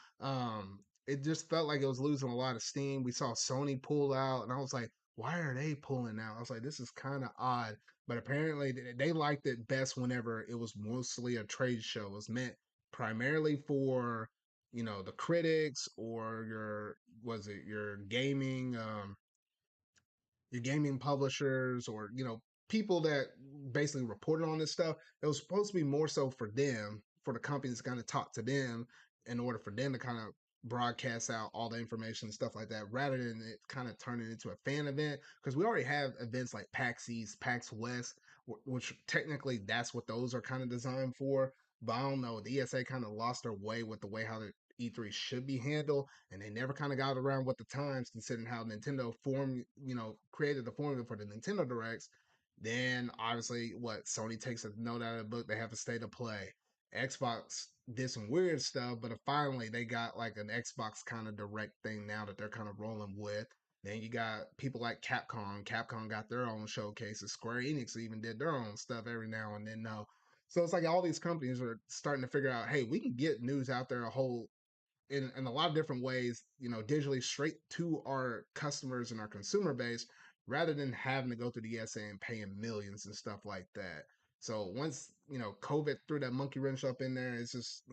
It just felt like it was losing a lot of steam. We saw Sony pull out, and I was like, why are they pulling out? I was like, this is kind of odd. But apparently, they liked it best whenever it was mostly a trade show. It was meant primarily for the critics or your gaming publishers or people that basically reported on this stuff. It was supposed to be more so for them, for the companies to kind of talk to them in order for them to kind of broadcast out all the information and stuff like that, rather than it kind of turning into a fan event. Because we already have events like PAX East, PAX West, which technically that's what those are kind of designed for. But I don't know. The ESA kind of lost their way with the way how the E3 should be handled, and they never kind of got around with the times, considering how Nintendo created the formula for the Nintendo Directs. Then obviously, what Sony takes a note out of the book, they have a state of play. Xbox did some weird stuff, but finally they got like an Xbox kind of direct thing now that they're kind of rolling with. Then you got people like Capcom. Capcom got their own showcases. Square Enix even did their own stuff every now and then. No, so it's like all these companies are starting to figure out, hey, we can get news out there a whole in a lot of different ways, digitally straight to our customers and our consumer base rather than having to go through the ESA and paying millions and stuff like that. So once, COVID threw that monkey wrench up in there, it's just,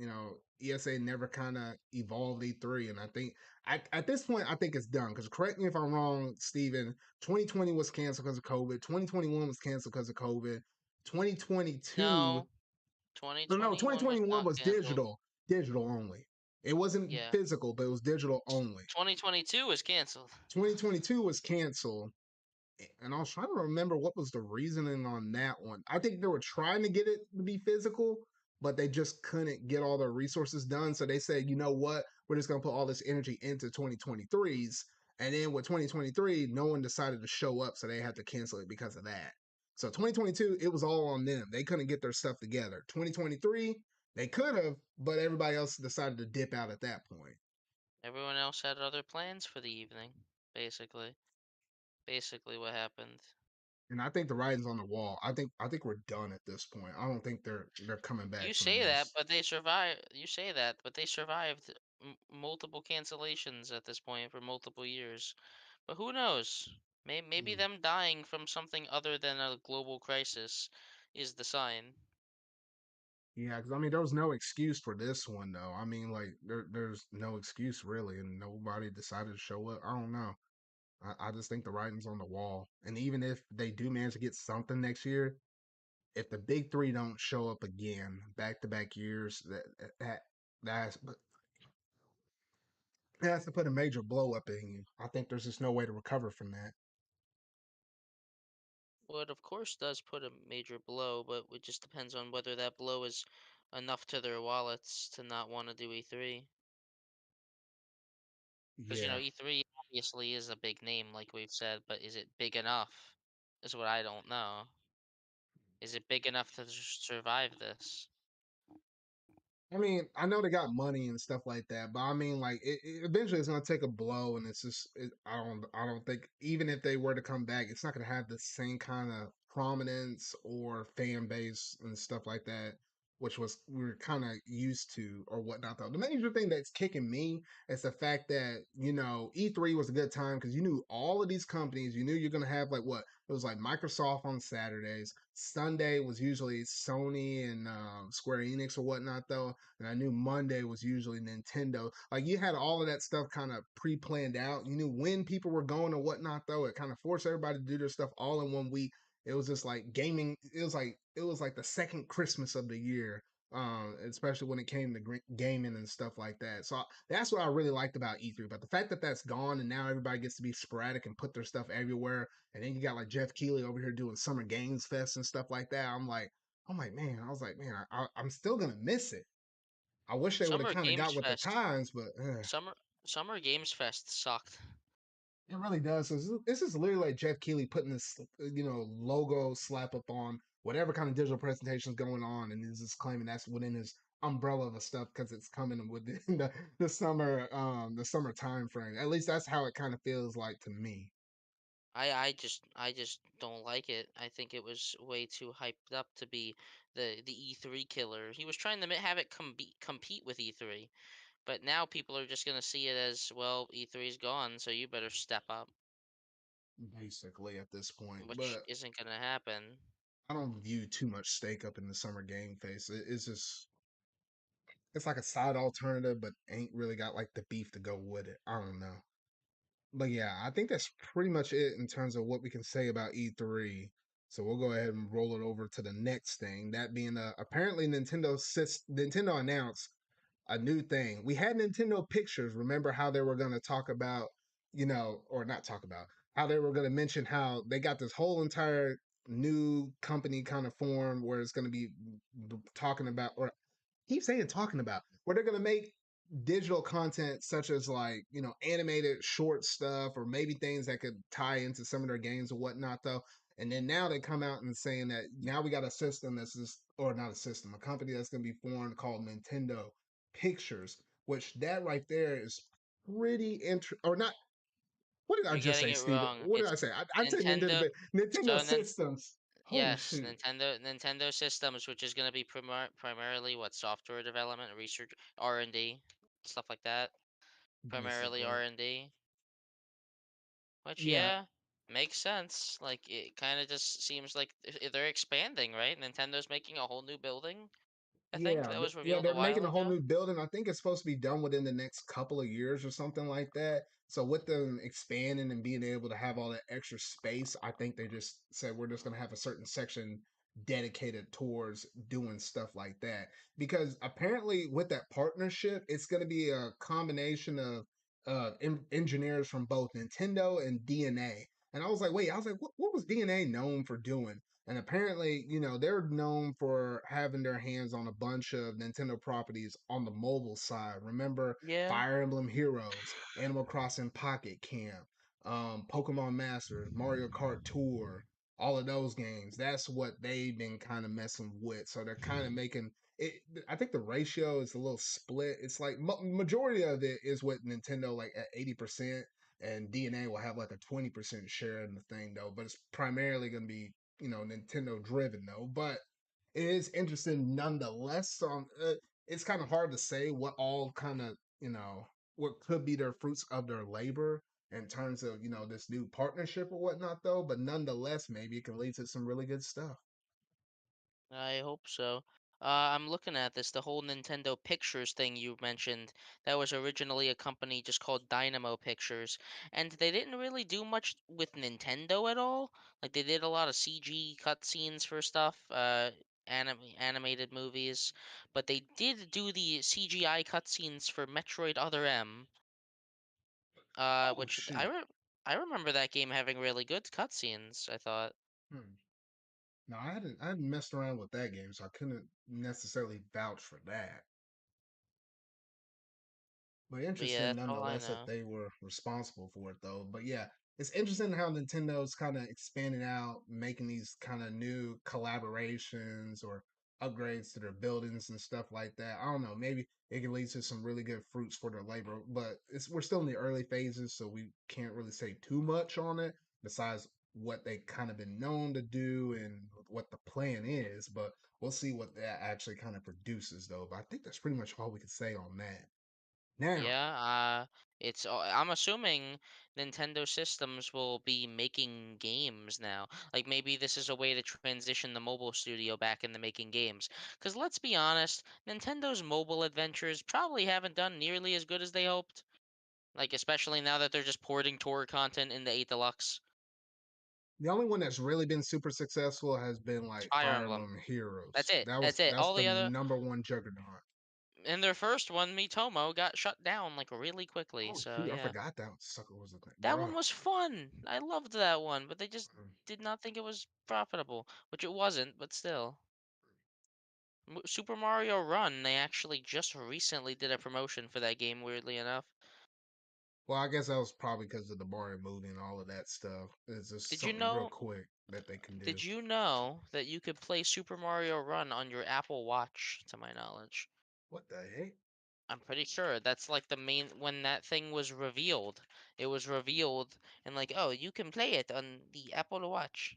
ESA never kind of evolved E3. And I think at this point, I think it's done. Because correct me if I'm wrong, Steven, 2020 was canceled because of COVID. 2021 was canceled because of COVID. 2022 No, no, 2021 was 2021 not was canceled. digital only. It wasn't Yeah. physical, but it was digital only. 2022 was canceled. 2022 was canceled, and I was trying to remember what was the reasoning on that one. I think they were trying to get it to be physical, but they just couldn't get all the resources done. So they said, you know what? We're just going to put all this energy into 2023's. And then with 2023, no one decided to show up. So they had to cancel it because of that. So 2022, it was all on them. They couldn't get their stuff together. 2023, they could have, but everybody else decided to dip out at that point. Everyone else had other plans for the evening, basically. Basically what happened. And I think the writing's on the wall. I think we're done at this point. I don't think they're coming back You from say that, this. but they survived. You say that, but they survived multiple cancellations at this point for multiple years. But who knows? Maybe Mm. them dying from something other than a global crisis is the sign. Yeah, because I mean, there was no excuse for this one though. I mean, like there's no excuse really, and nobody decided to show up. I don't know. I just think the writing's on the wall. And even if they do manage to get something next year, if the big three don't show up again, back to back years, that's that has to put a major blow up in you. I think there's just no way to recover from that. Well, it of course does put a major blow, but it just depends on whether that blow is enough to their wallets to not want to do E3. Because, Yeah. E3 obviously is a big name, like we've said, but is it big enough? Is what I don't know. Is it big enough to survive this? I mean, I know they got money and stuff like that, but I mean, like, eventually it's gonna take a blow, and it's just, I don't think even if they were to come back, it's not gonna have the same kind of prominence or fan base and stuff like that, which was we were kind of used to or whatnot. Though the major thing that's kicking me is the fact that E3 was a good time because you knew all of these companies. You knew you're gonna have like what it was like Microsoft on Saturdays. Sunday was usually Sony and Square Enix or whatnot though, and I knew Monday was usually Nintendo. Like you had all of that stuff kind of pre-planned out. You knew when people were going or whatnot though. It kind of forced everybody to do their stuff all in one week. It was just like gaming. It was like the second Christmas of the year. Especially when it came to gaming and stuff like that. So that's what I really liked about E3. But the fact that that's gone and now everybody gets to be sporadic and put their stuff everywhere, and then you got like Jeff Keighley over here doing Summer Games Fest and stuff like that. I'm like, man, I was like, man, I'm still gonna miss it. I wish they would have Summer kind of Games got with the Fest. times, but Summer Summer Games Fest sucked. it really does. So this is literally like Jeff Keighley putting this, logo slap up on whatever kind of digital presentation is going on, and he's just claiming that's within his umbrella of stuff because it's coming within the summer time frame. At least that's how it kind of feels like to me. I just don't like it. I think it was way too hyped up to be the E3 killer. He was trying to have it compete with E3, but now people are just gonna see it as, well, E3's gone, so you better step up, Basically, at this point, which but isn't gonna happen. I don't view too much stake up in the summer game phase. It's just it's like a side alternative, but ain't really got like the beef to go with it. I don't know. But yeah, I think that's pretty much it in terms of what we can say about E3. So we'll go ahead and roll it over to the next thing. That being apparently Nintendo announced a new thing. We had Nintendo Pictures. Remember how they were going to talk about, or not talk about, how they were going to mention how they got this whole entire new company kind of form where it's going to be talking about, or keep saying talking about, where they're going to make digital content such as like animated short stuff or maybe things that could tie into some of their games or whatnot though. And then now they come out and saying that now we got a system that's just, or not a system, a company that's going to be formed called Nintendo Pictures, which that right there is pretty or not. What did I You're just getting say, it Steven? wrong. What did It's I say? I said Nintendo. Nintendo So then, Systems. Oh yes, shoot. Nintendo Systems, which is gonna be primarily what, software development, research, R&D, stuff like that. Primarily Basically. R&D. Which, Yeah, yeah, makes sense. Like, it kind of just seems like they're expanding, right? Nintendo's making a whole new building, I think, yeah, that was yeah. revealed a They're making while a whole ago. new building. I think it's supposed to be done within the next couple of years or something like that. So with them expanding and being able to have all that extra space, I think they just said we're just going to have a certain section dedicated towards doing stuff like that. Because apparently, with that partnership, it's going to be a combination of engineers from both Nintendo and DNA. And I was like, wait, I was like, what was DNA known for doing? And apparently, they're known for having their hands on a bunch of Nintendo properties on the mobile side. Remember Yeah. Fire Emblem Heroes, Animal Crossing Pocket Camp, Pokemon Masters, Mario Kart Tour, all of those games. That's what they've been kind of messing with. So they're kind of making it. I think the ratio is a little split. It's like majority of it is with Nintendo, like at 80%, and DNA will have like a 20% share in the thing though. But it's primarily going to be Nintendo driven though. But it is interesting nonetheless. It's kind of hard to say what all kind of what could be their fruits of their labor in terms of this new partnership or whatnot though. But nonetheless, maybe it can lead to some really good stuff. I hope so. I'm looking at this, the whole Nintendo Pictures thing you mentioned. That was originally a company just called Dynamo Pictures, and they didn't really do much with Nintendo at all. Like they did a lot of CG cutscenes for stuff, animated movies, but they did do the CGI cutscenes for Metroid Other M, Oh which shoot. I remember that game having really good cutscenes, I thought. Hmm. No, I hadn't messed around with that game, so I couldn't necessarily vouch for that. But But yeah, interesting that's all I nonetheless that know. they were responsible for it though. But yeah, it's interesting how Nintendo's kind of expanding out, making these kind of new collaborations or upgrades to their buildings and stuff like that. I don't know, maybe it can lead to some really good fruits for their labor, but we're still in the early phases, so we can't really say too much on it besides what they kind of been known to do and what the plan is. But we'll see what that actually kind of produces though. But I think that's pretty much all we can say on that. Now, Yeah, I'm assuming Nintendo systems will be making games now. Like maybe this is a way to transition the mobile studio back into making games. Because let's be honest, Nintendo's mobile adventures probably haven't done nearly as good as they hoped. Like especially now that they're just porting tour content into 8 Deluxe. the only one that's really been super successful has been It's like Fire Fire Emblem. Emblem That's Heroes. it. That That's was it. that's All the the other number one juggernaut. in their first one, Mitomo got shut down like really quickly. Oh So shoot, I yeah. forgot that sucker was a thing, That bro. one was fun. I loved that one, but they just did not think it was profitable, which it wasn't, but still. Super Mario Run, they actually just recently did a promotion for that game, weirdly enough. Well, I guess that was probably because of the Mario movie and all of that stuff. It's just Did you something real know quick that they can do. did you know that you could play Super Mario Run on your Apple Watch, to my knowledge? What the heck? I'm pretty sure that's like the main when that thing was revealed. It was revealed and like, "Oh, you can play it on the Apple Watch."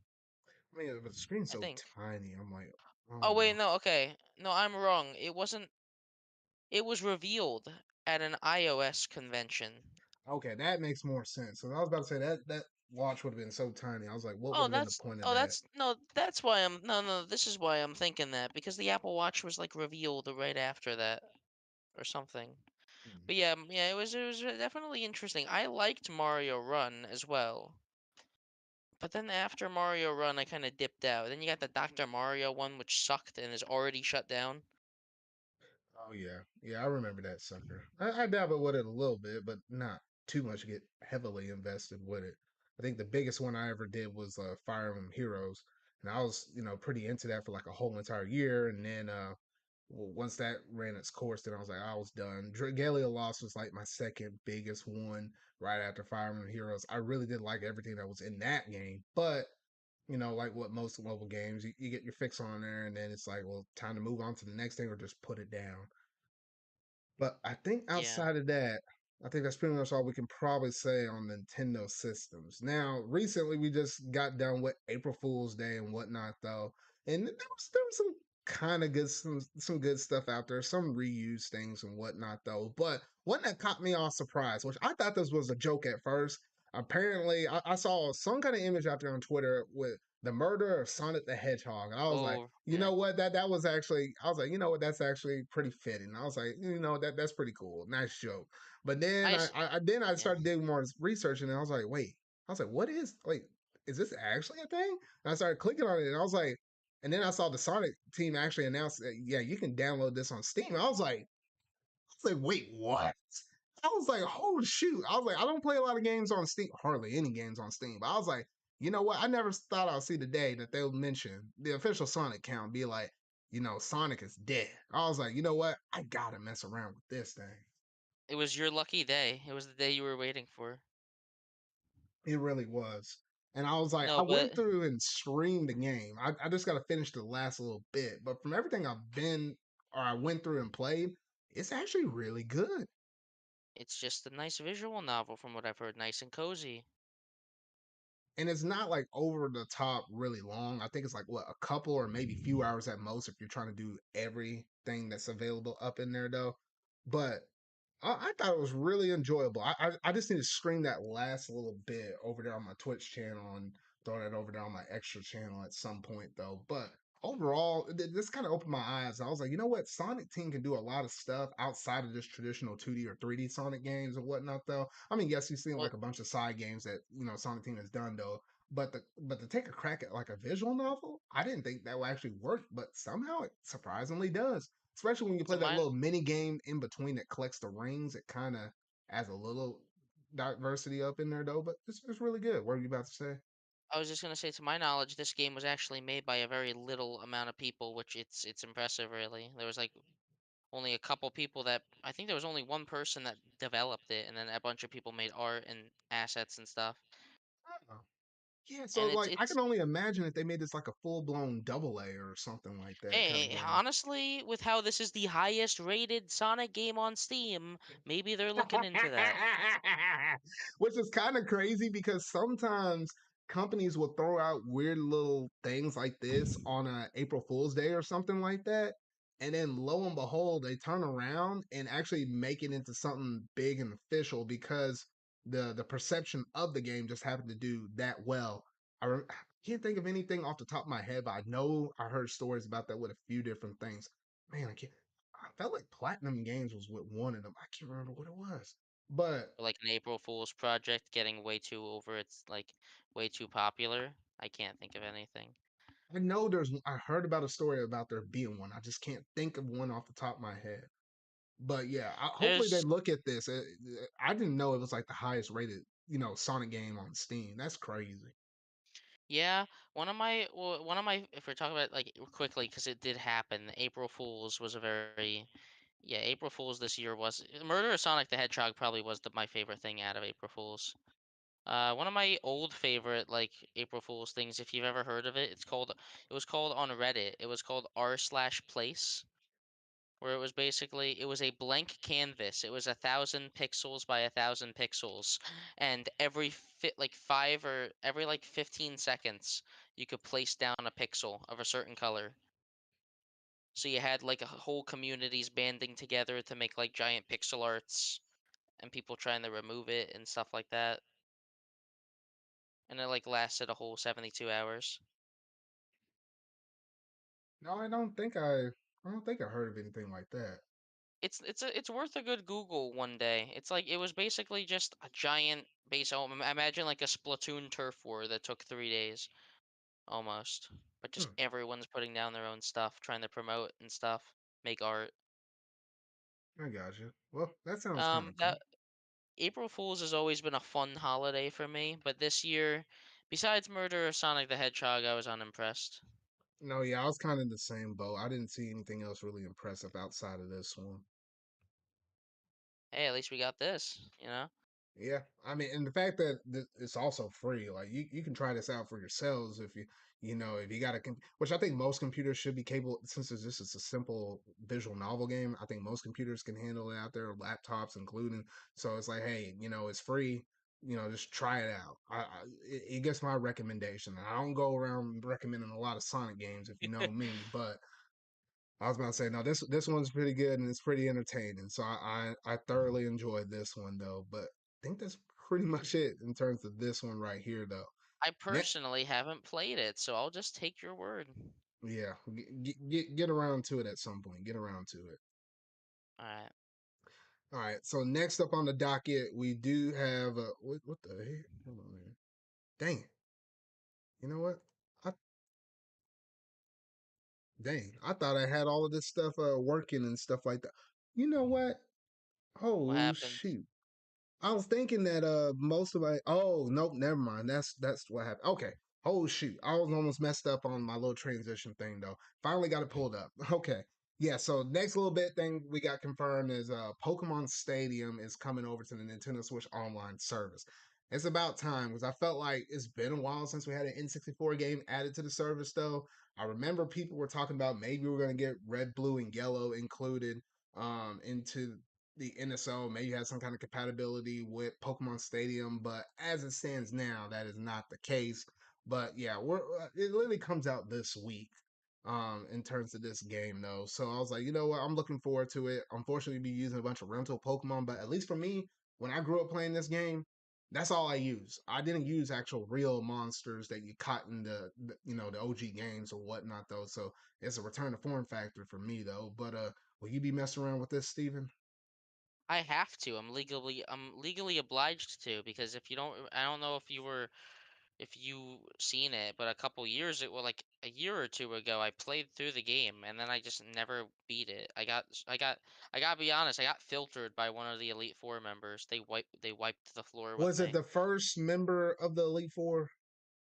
I mean, but the screen's I so think. tiny. I'm like, I Oh don't wait, know. no, okay. No, I'm wrong. It was revealed at an iOS convention. Okay, that makes more sense. So I was about to say that watch would have been so tiny. I was like, what would have been the point of that? That's no, that's why I'm no, no, this is why I'm thinking that because the Apple Watch was like revealed right after that or something. Hmm. But yeah, yeah, it was definitely interesting. I liked Mario Run as well. But then after Mario Run, I kind of dipped out. Then you got the Dr. Mario one, which sucked and is already shut down. Oh yeah, yeah, I remember that sucker. I dabbled with it a little bit, but not too much to get heavily invested with it. I think the biggest one I ever did was Fire Emblem Heroes, and I was pretty into that for like a whole entire year. And then once that ran its course, then I was like, I was done. Dragalia Lost was like my second biggest one right after Fire Emblem Heroes. I really did like everything that was in that game, but like what most mobile games, you get your fix on there, and then it's like, well, time to move on to the next thing or just put it down. But I think Yeah, outside of that, I think that's pretty much all we can probably say on Nintendo systems. Now, recently we just got done with April Fool's Day and whatnot, though, and there was some kind of good some good stuff out there, some reused things and whatnot, though. But one that caught me off surprise, which I thought this was a joke at first. Apparently, I saw some kind of image out there on Twitter with the murder of Sonic the Hedgehog, and I was like, oh you yeah. know what? That was actually, I was like, you know what? That's actually pretty fitting. I was like, that's pretty cool. Nice joke. But then I s- I yeah. started doing more research, and I was like, wait. I was like, what is like? Is this actually a thing? And I started clicking on it, and I was like, and then I saw the Sonic team actually announce that yeah, you can download this on Steam. I was like, wait, what? I was like, oh shoot. I was like, I don't play a lot of games on Steam, hardly any games on Steam. But I was like, you know what? I never thought I'd see the day that they'll mention the official Sonic count, be like, Sonic is dead. I was like, you know what? I gotta mess around with this thing. It was your lucky day. It was the day you were waiting for. It really was. And I was like, I No, but went through and streamed the game. I just got to finish the last little bit. But from everything I've been or I went through and played, it's actually really good. it's just a nice visual novel from what I've heard, nice and cozy. And it's not like over the top really long. I think it's like what a couple or maybe few hours at most if you're trying to do everything that's available up in there though. But I thought it was really enjoyable. I just need to stream that last little bit over there on my Twitch channel and throw that over there on my extra channel at some point though. But overall, this kind of opened my eyes. I was like, you know what? Sonic Team can do a lot of stuff outside of just traditional 2D or 3D Sonic games and whatnot though. I mean, yes, you've seen Well, like a bunch of side games that Sonic Team has done though. But to take a crack at like a visual novel, I didn't think that would actually work, but somehow it surprisingly does. Especially when you play to that my little mini game in between that collects the rings, it kind of adds a little diversity up in there though. But it's really good. What are you about to say? I was just gonna say, to my knowledge, this game was actually made by a very little amount of people, which it's impressive, really. There was like only a couple people that I think there was only one person that developed it, and then a bunch of people made art and assets and stuff. Oh. Yeah, so And like I it's can only imagine if they made this like a full blown double A or something like that kind of hey, game. honestly, with how this is the highest rated Sonic game on Steam, maybe they're looking into that. Which is kind of crazy because sometimes companies will throw out weird little things like this on a April Fool's Day or something like that. And then lo and behold, they turn around and actually make it into something big and official because the perception of the game just happened to do that well. I can't think of anything off the top of my head, but I know I heard stories about that with a few different things. Man, I felt like Platinum Games was with one of them. I can't remember what it was. But Like an April Fool's project getting way too over, it's like way too popular. I can't think of anything. I know I heard about a story about there being one. I just can't think of one off the top of my head. But yeah, hopefully they There's look at this. I didn't know it was like the highest rated, Sonic game on Steam. That's crazy. Yeah, one of my if we're talking about like quickly because it did happen. April Fools was a very yeah, April Fools this year was Murder of Sonic the Hedgehog probably was my favorite thing out of April Fools. One of my old favorite like April Fools things, if you've ever heard of it, it was called on Reddit. It was called r/place, where it was basically it was a blank canvas. It was 1,000 pixels by 1,000 pixels, and every fit like five or every like 15 seconds, you could place down a pixel of a certain color. So you had like a whole communities banding together to make like giant pixel arts, and people trying to remove it and stuff like that. And it like lasted a whole 72 hours. No, I don't think I heard of anything like that. It's worth a good Google one day. It's like it was basically just a giant base. Imagine like a Splatoon turf war that took 3 days almost, but just Hmm, everyone's putting down their own stuff, trying to promote and stuff, make art. I got you. Well, that sounds kind of cool. That April Fools has always been a fun holiday for me, but this year, besides Murder of Sonic the Hedgehog, I was unimpressed. No, yeah, I was kind of in the same boat. I didn't see anything else really impressive outside of this one. Hey, at least we got this. Yeah, I mean, and the fact that it's also free, like you can try this out for yourselves if if you got a which I think most computers should be capable since this is a simple visual novel game. I think most computers can handle it out there, laptops including. So it's like, hey, it's free. Just try it out. It gets my recommendation. I don't go around recommending a lot of Sonic games if you know me, but I was about to say no. This one's pretty good and it's pretty entertaining. So I thoroughly enjoyed this one though. But I think that's pretty much it in terms of this one right here though. I Next, personally haven't played it, so I'll just take your word. yeah, get around to it at some point. Get around to it. All right. All right. So next up on the docket, we do have what the heck? Hold on here. Dang it. You know what? I I thought I had all of this stuff working and stuff like that. You know what? What Oh happened? shoot. I was thinking that most of my nope, never mind. That's what happened. Okay. Oh shoot. I was almost messed up on my little transition thing though. Finally got it pulled up. Okay. Yeah, so next little bit thing we got confirmed is Pokemon Stadium is coming over to the Nintendo Switch online service. It's about time because I felt like it's been a while since we had an N64 game added to the service. Though I remember people were talking about maybe we're going to get red, blue, and yellow included into the NSO. Maybe have some kind of compatibility with Pokemon Stadium, but as it stands now, that is not the case. But yeah, it literally comes out this week. In terms of this game though, so I was like, you know what, I'm looking forward to it. Unfortunately, be using a bunch of rental Pokemon, but at least for me, when I grew up playing this game, that's all I use. I didn't use actual real monsters that you caught in the OG games or whatnot though. So it's a return to form factor for me though. But will you be messing around with this, Steven? I have to. I'm legally obliged to because if you don't, I don't know if you seen it, but a couple years it well like a year or two ago, I played through the game and then I just never beat it. I gotta be honest, I got filtered by one of the Elite Four members. They wiped the floor with Was it me. the first member of the Elite Four?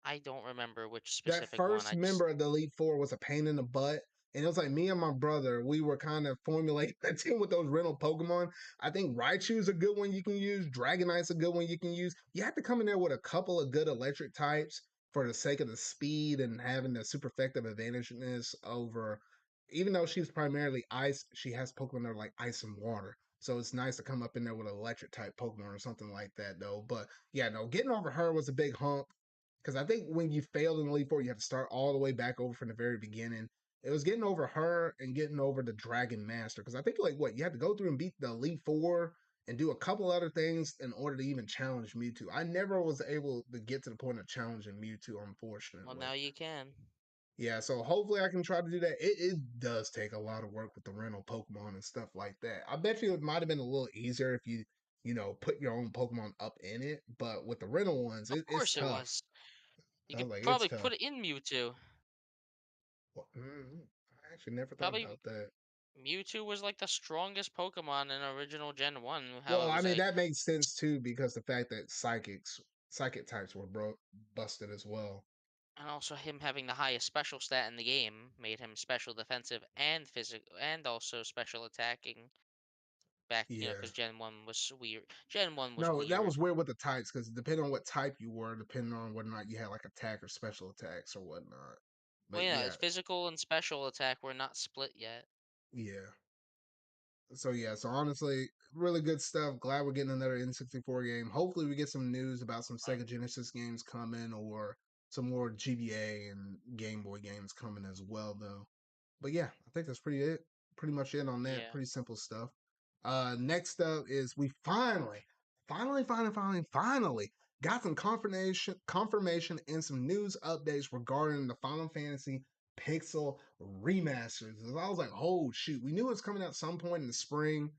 I don't remember which That specific one. first I just member of the Elite Four was a pain in the butt. And it was like me and my brother, we were kind of formulating a team with those rental Pokemon. I think Raichu's a good one you can use. Dragonite's a good one you can use. You have to come in there with a couple of good electric types for the sake of the speed and having the super effective advantageness over. Even though she's primarily ice, she has Pokemon that are like ice and water. So it's nice to come up in there with an electric type Pokemon or something like that, though. But yeah, no, getting over her was a big hump because I think when you failed in the Elite Four, you have to start all the way back over from the very beginning. It was getting over her and getting over the Dragon Master. Because I think, like, what, you had to go through and beat the Elite Four and do a couple other things in order to even challenge Mewtwo. I never was able to get to the point of challenging Mewtwo, well unfortunately. now you can. Yeah, so hopefully I can try to do that. It does take a lot of work with the rental Pokemon and stuff like that. I bet you it might have been a little easier if you put your own Pokemon up in it. But with the rental ones, Of it's course it tough. was. You I was could like, it's probably tough. put it in Mewtwo. Well, I actually never thought Probably about that. Mewtwo was like the strongest Pokemon in original Gen 1. How Well, it I was mean like, that makes sense too because the fact that psychic types were busted as well. and also him having the highest special stat in the game made him special defensive and physical, and also special attacking. Back, Yeah. because Gen 1 was weird. Gen 1 was No, that was weird. weird with the types because depending on what type you were, depending on whether or not you had like attack or special attacks or whatnot. Well, But yeah, yeah, its physical and special attack were not split yet. yeah. So yeah, so honestly, really good stuff. Glad we're getting another N64 game. Hopefully, we get some news about some Sega Genesis games coming or some more GBA and Game Boy games coming as well, though. But yeah, I think that's pretty much it on that. Yeah. Pretty simple stuff. Next up is we finally got some confirmation and some news updates regarding the Final Fantasy Pixel remasters. I was like, oh shoot, we knew it was coming out some point in the spring.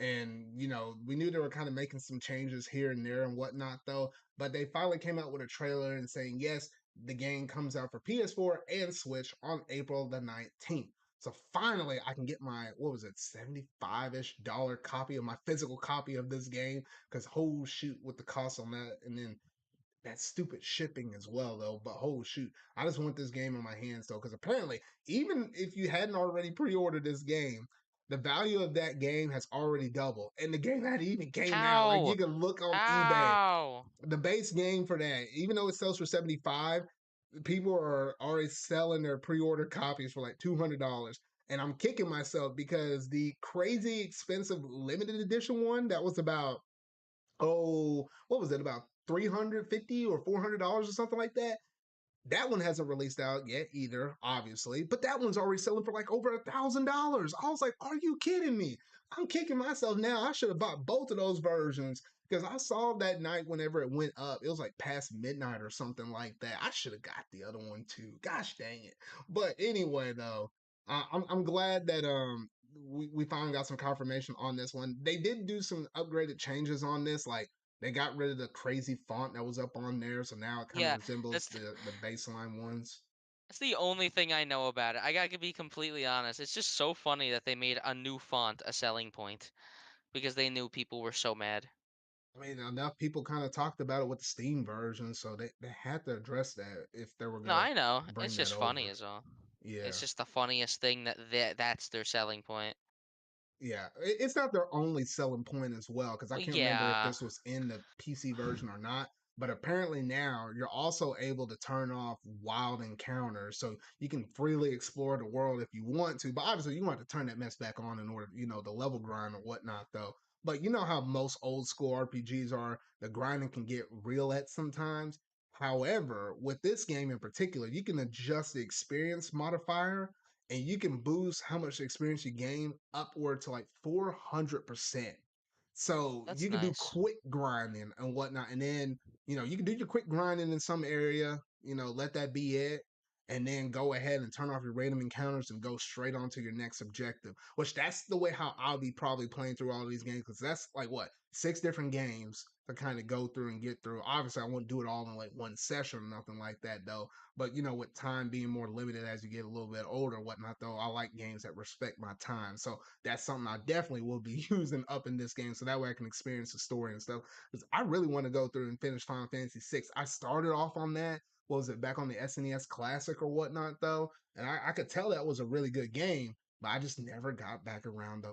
And we knew they were kind of making some changes here and there and whatnot, though. But they finally came out with a trailer and saying, yes, the game comes out for PS4 and Switch on April the 19th. So finally, I can get my, what was it, 75-ish dollar copy of my physical copy of this game. Because, oh, shoot, with the cost on that. And then that stupid shipping as well, though. But, oh, shoot, I just want this game in my hands, though. Because apparently, even if you hadn't already pre ordered this game, the value of that game has already doubled. And the game that even came out, like you How? can look on eBay, How? the base game for that, even though it sells for 75, people are already selling their pre-order copies for like $200. And I'm kicking myself because the crazy expensive limited edition one that was about, oh, what was it, about 350 or $400 or something like that, that one hasn't released out yet either, obviously, but that one's already selling for like over $1,000. I was like, are you kidding me? I'm kicking myself now. I should have bought both of those versions because I saw that night whenever it went up, it was like past midnight or something like that. I should have got the other one too. Gosh dang it. But anyway, though, I'm glad that we finally got some confirmation on this one. They did do some upgraded changes on this, like they got rid of the crazy font that was up on there, so now it kind of Yeah, resembles that's the baseline ones. that's the only thing I know about it. I gotta be completely honest. It's just so funny that they made a new font a selling point because they knew people were so mad. I mean, enough people kind of talked about it with the Steam version, so they had to address that if they were No, gonna I know. It's bring that just funny over. as all. It's Yeah. just the funniest thing that that's their selling point. Yeah, it's not their only selling point as well, because I Well, can't remember if yeah, this was in the PC version or not. But apparently now you're also able to turn off wild encounters, so you can freely explore the world if you want to. But obviously, you want to turn that mess back on in order, the level grind or whatnot, though. But you know how most old school RPGs are, the grinding can get real at sometimes. However, with this game in particular, you can adjust the experience modifier and you can boost how much experience you gain upward to like 400%. So that's you can do nice. quick grinding and whatnot. And then, you can do your quick grinding in some area, let that be it. And then go ahead and turn off your random encounters and go straight on to your next objective. Which that's the way how I'll be probably playing through all of these games because that's like what, 6 different games to kind of go through and get through. Obviously, I won't do it all in like one session or nothing like that though. But with time being more limited as you get a little bit older, whatnot, though, I like games that respect my time. So that's something I definitely will be using up in this game, so that way I can experience the story and stuff. Because I really want to go through and finish Final Fantasy VI. I started off on that. What was it, back on the SNES Classic or whatnot, though, and I could tell that was a really good game. But I just never got back around to,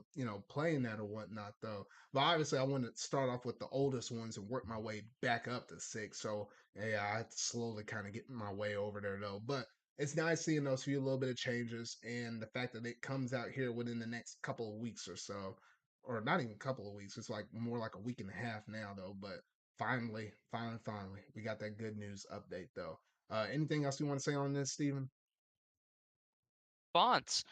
playing that or whatnot, though. But obviously, I want to start off with the oldest ones and work my way back up to six. So yeah, I had to slowly kind of get my way over there though. But it's nice seeing those few little bit of changes and the fact that it comes out here within the next couple of weeks or so. Or not even a couple of weeks. It's like more like a week and a half now though. But finally, we got that good news update though. Anything else you want to say on this, Steven? Fonts.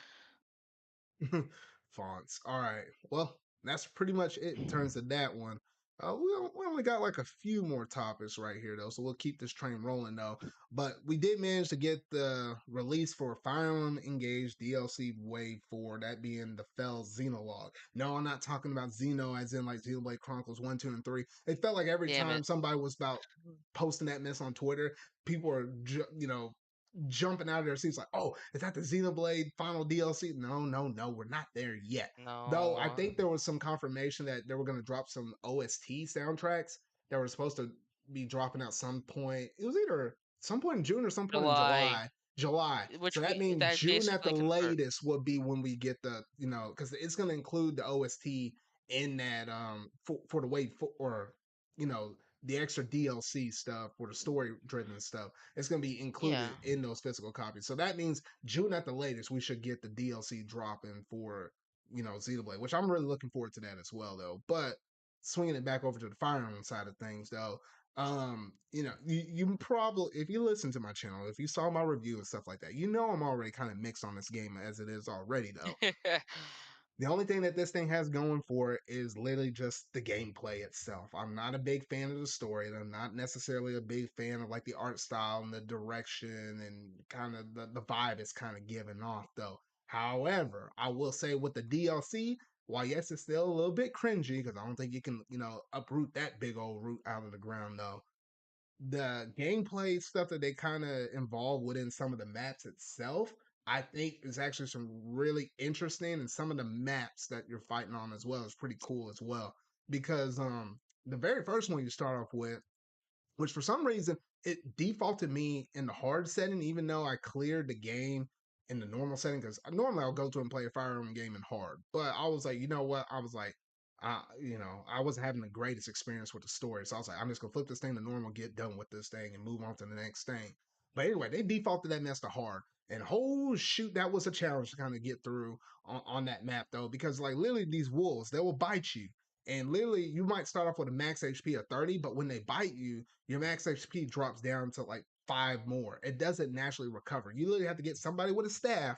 Fonts. All right. Well, that's pretty much it in terms of that one. We only got like a few more topics right here though, so we'll keep this train rolling though. But we did manage to get the release for Fire Emblem Engage DLC Wave 4, that being the Fell Xenologue. No, I'm not talking about Xeno as in like Xenoblade Chronicles 1, 2, and 3. It felt like every Damn time it. somebody was about posting that mess on Twitter, people were, jumping out of their seats like, oh, is that the Xenoblade final DLC? No, no, no, we're not there yet. Though I No. think there was some confirmation that they were going to drop some OST soundtracks that were supposed to be dropping out some point. It was either some point in June or some point in July. July. July. So Which that means that June at the basically confirmed. latest will be when we get the, because it's going to include the OST in that for the wait for or you know the extra DLC stuff or the story driven stuff. It's going to be included Yeah. in those physical copies. So that means June at the latest, we should get the DLC dropping for, Xenoblade, which I'm really looking forward to that as well, though. But swinging it back over to the Fire Emblem side of things, though, you probably, if you listen to my channel, if you saw my review and stuff like that, I'm already kind of mixed on this game as it is already, though. The only thing that this thing has going for it is literally just the gameplay itself. I'm not a big fan of the story, and I'm not necessarily a big fan of like the art style and the direction and kind of the vibe it's kind of giving off though. However, I will say with the DLC, while yes, it's still a little bit cringy because I don't think you can, uproot that big old root out of the ground though. The gameplay stuff that they kind of involve within some of the maps itself, I think is actually some really interesting, and some of the maps that you're fighting on as well is pretty cool as well. Because the very first one you start off with, which for some reason it defaulted me in the hard setting, even though I cleared the game in the normal setting. Because normally I'll go to and play a Fire Emblem game in hard, but I was like, you know what? I was like, I wasn't having the greatest experience with the story, so I was like, I'm just gonna flip this thing to normal, get done with this thing, and move on to the next thing. But anyway, they defaulted that mess to hard, and oh shoot, that was a challenge to kind of get through on that map though, because like literally these wolves, they will bite you. And literally, you might start off with a max HP of 30, but when they bite you, your max HP drops down to like 5 more. It doesn't naturally recover. You literally have to get somebody with a staff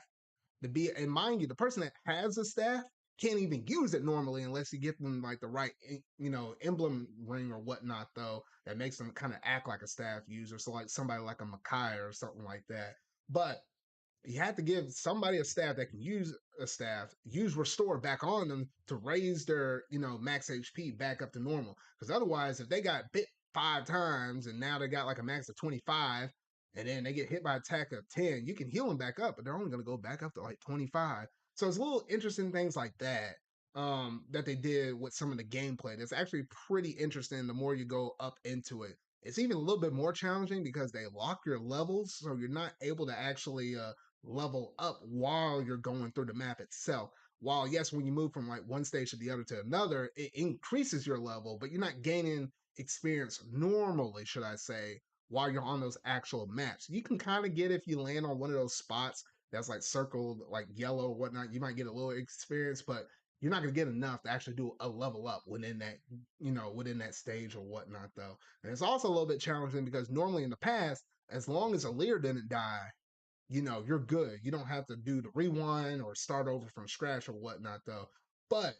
to be, and mind you, the person that has a staff can't even use it normally unless you get them like the right, emblem ring or whatnot, though, that makes them kind of act like a staff user. So, like somebody like a Makai or something like that. But you have to give somebody a staff that can use a staff, use restore back on them to raise their, max HP back up to normal. Because otherwise, if they got bit 5 times and now they got like a max of 25, and then they get hit by attack of 10, you can heal them back up, but they're only going to go back up to like 25. So it's little interesting things like that that they did with some of the gameplay. That's actually pretty interesting the more you go up into it. It's even a little bit more challenging because they lock your levels, so you're not able to actually level up while you're going through the map itself, while yes, when you move from like one stage to the other to another, it increases your level, but you're not gaining experience normally, should I say, while you're on those actual maps. You can kind of get if you land on one of those spots that's like circled like yellow or whatnot, you might get a little experience, but you're not gonna get enough to actually do a level up within that, within that stage or whatnot though. And it's also a little bit challenging because normally in the past, as long as a leer didn't die, you're good. You don't have to do the rewind or start over from scratch or whatnot though. But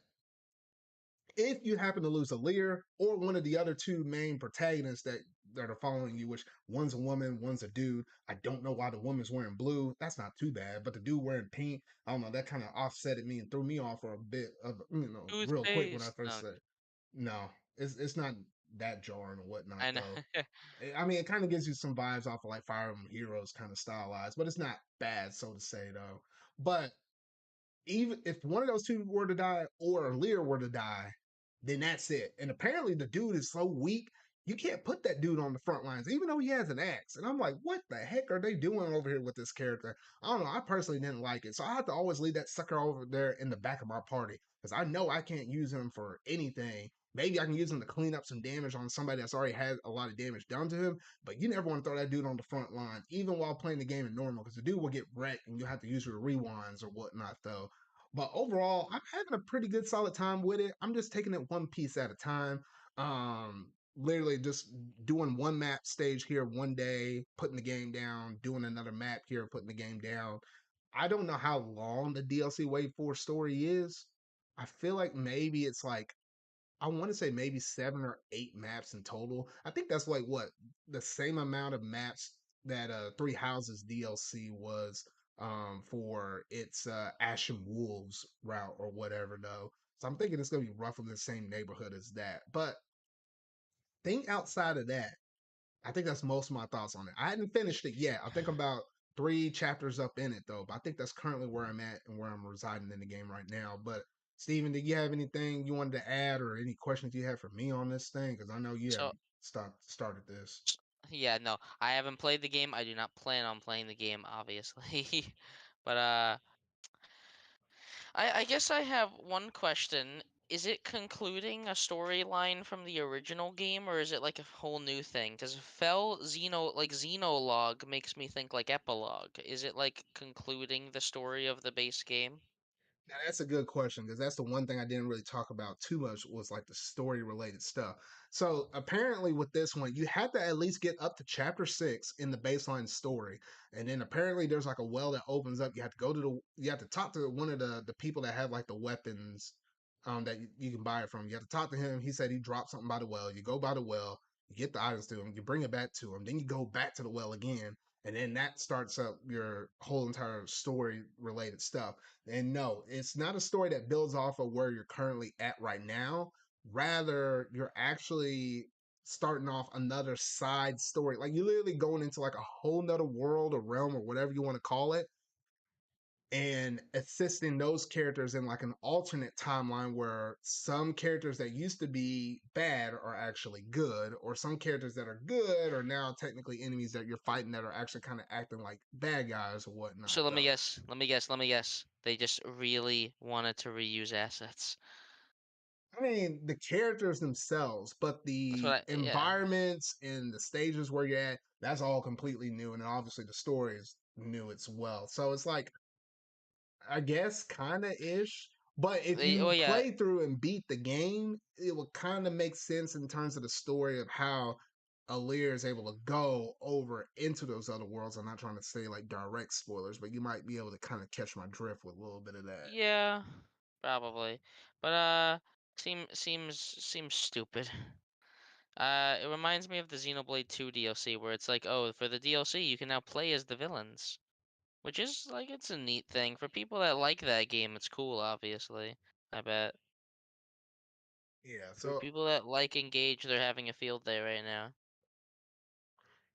if you happen to lose a Lear or one of the other two main protagonists that are following you, which one's a woman, one's a dude. I don't know why the woman's wearing blue. That's not too bad, but the dude wearing pink, I don't know. That kind of offsetted me and threw me off for a bit of real quick when I Toothpaste. first No, said no. It's not that jarring or whatnot I know. though. I mean, it kind of gives you some vibes off of like Fire Emblem Heroes kind of stylized, but it's not bad, so to say though. But even if one of those two were to die or Lear were to die, then that's it. And apparently the dude is so weak, you can't put that dude on the front lines, even though he has an axe. And I'm like, what the heck are they doing over here with this character? I don't know. I personally didn't like it. So I have to always leave that sucker over there in the back of my party because I know I can't use him for anything. Maybe I can use him to clean up some damage on somebody that's already had a lot of damage done to him, but you never want to throw that dude on the front line, even while playing the game in normal, because the dude will get wrecked and you'll have to use your rewinds or whatnot, though. But overall, I'm having a pretty good solid time with it. I'm just taking it one piece at a time. Literally just doing one map stage here one day, putting the game down, doing another map here, putting the game down. I don't know how long the DLC Wave 4 story is. I feel like maybe it's like I want to say maybe 7 or 8 maps in total. I think that's like what the same amount of maps that Three Houses DLC was for its Ashen Wolves route or whatever though. So I'm thinking it's gonna be roughly the same neighborhood as that. But think outside of that, I think that's most of my thoughts on it. I hadn't finished it yet. I think I'm about 3 chapters up in it though, but I think that's currently where I'm at and where I'm residing in the game right now. But Steven, did you have anything you wanted to add or any questions you have for me on this thing? Because I know you So, haven't started this. yeah, no, I haven't played the game. I do not plan on playing the game, obviously. But I guess I have one question. Is it concluding a storyline from the original game, or is it like a whole new thing? Because Xenologue makes me think like epilogue. Is it like concluding the story of the base game? Now, that's a good question because that's the one thing I didn't really talk about too much was like the story related stuff. So apparently with this one, you have to at least get up to chapter 6 in the baseline story, and then apparently there's like a well that opens up. You have to go to you have to talk to one of the people that have like the weapons that you can buy it from. You have to talk to him. He said he dropped something by the well. You go by the well, you get the items to him, you bring it back to him, then you go back to the well again, and then that starts up your whole entire story related stuff. And no, it's not a story that builds off of where you're currently at right now. Rather, you're actually starting off another side story. Like you're literally going into like a whole nother world or realm or whatever you want to call it, and assisting those characters in like an alternate timeline where some characters that used to be bad are actually good, or some characters that are good are now technically enemies that you're fighting that are actually kind of acting like bad guys or whatnot, So let me though. guess, let me guess, let me guess. They just really wanted to reuse assets. I mean, the characters themselves, but That's the what I, yeah. environments and the stages where you're at, that's all completely new. And then obviously the story is new as well. So it's like, I guess, kind of ish. But if Oh you yeah, play through and beat the game, it will kind of make sense in terms of the story of how Alir is able to go over into those other worlds. I'm not trying to say like direct spoilers, but you might be able to kind of catch my drift with a little bit of that. yeah, probably. But seems stupid. It reminds me of the Xenoblade 2 DLC where it's like, oh, for the DLC you can now play as the villains, which is like it's a neat thing for people that like that game. It's cool, obviously. I bet Yeah, for so people that like Engage, they're having a field day right now.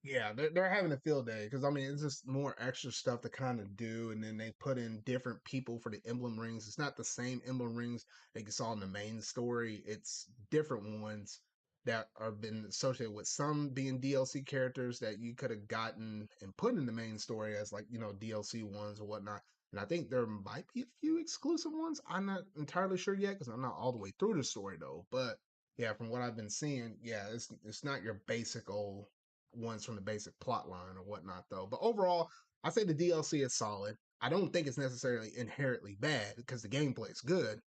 yeah, they're having a field day because I mean it's just more extra stuff to kind of do, and then they put in different people for the emblem rings. It's not the same emblem rings that you saw in the main story. It's different ones that are been associated with some being DLC characters that you could have gotten and put in the main story as like DLC ones or whatnot. And I think there might be a few exclusive ones. I'm not entirely sure yet because I'm not all the way through the story though. But yeah, from what I've been seeing, yeah, it's not your basic old ones from the basic plot line or whatnot though. But overall, I say the DLC is solid. I don't think it's necessarily inherently bad because the gameplay is good.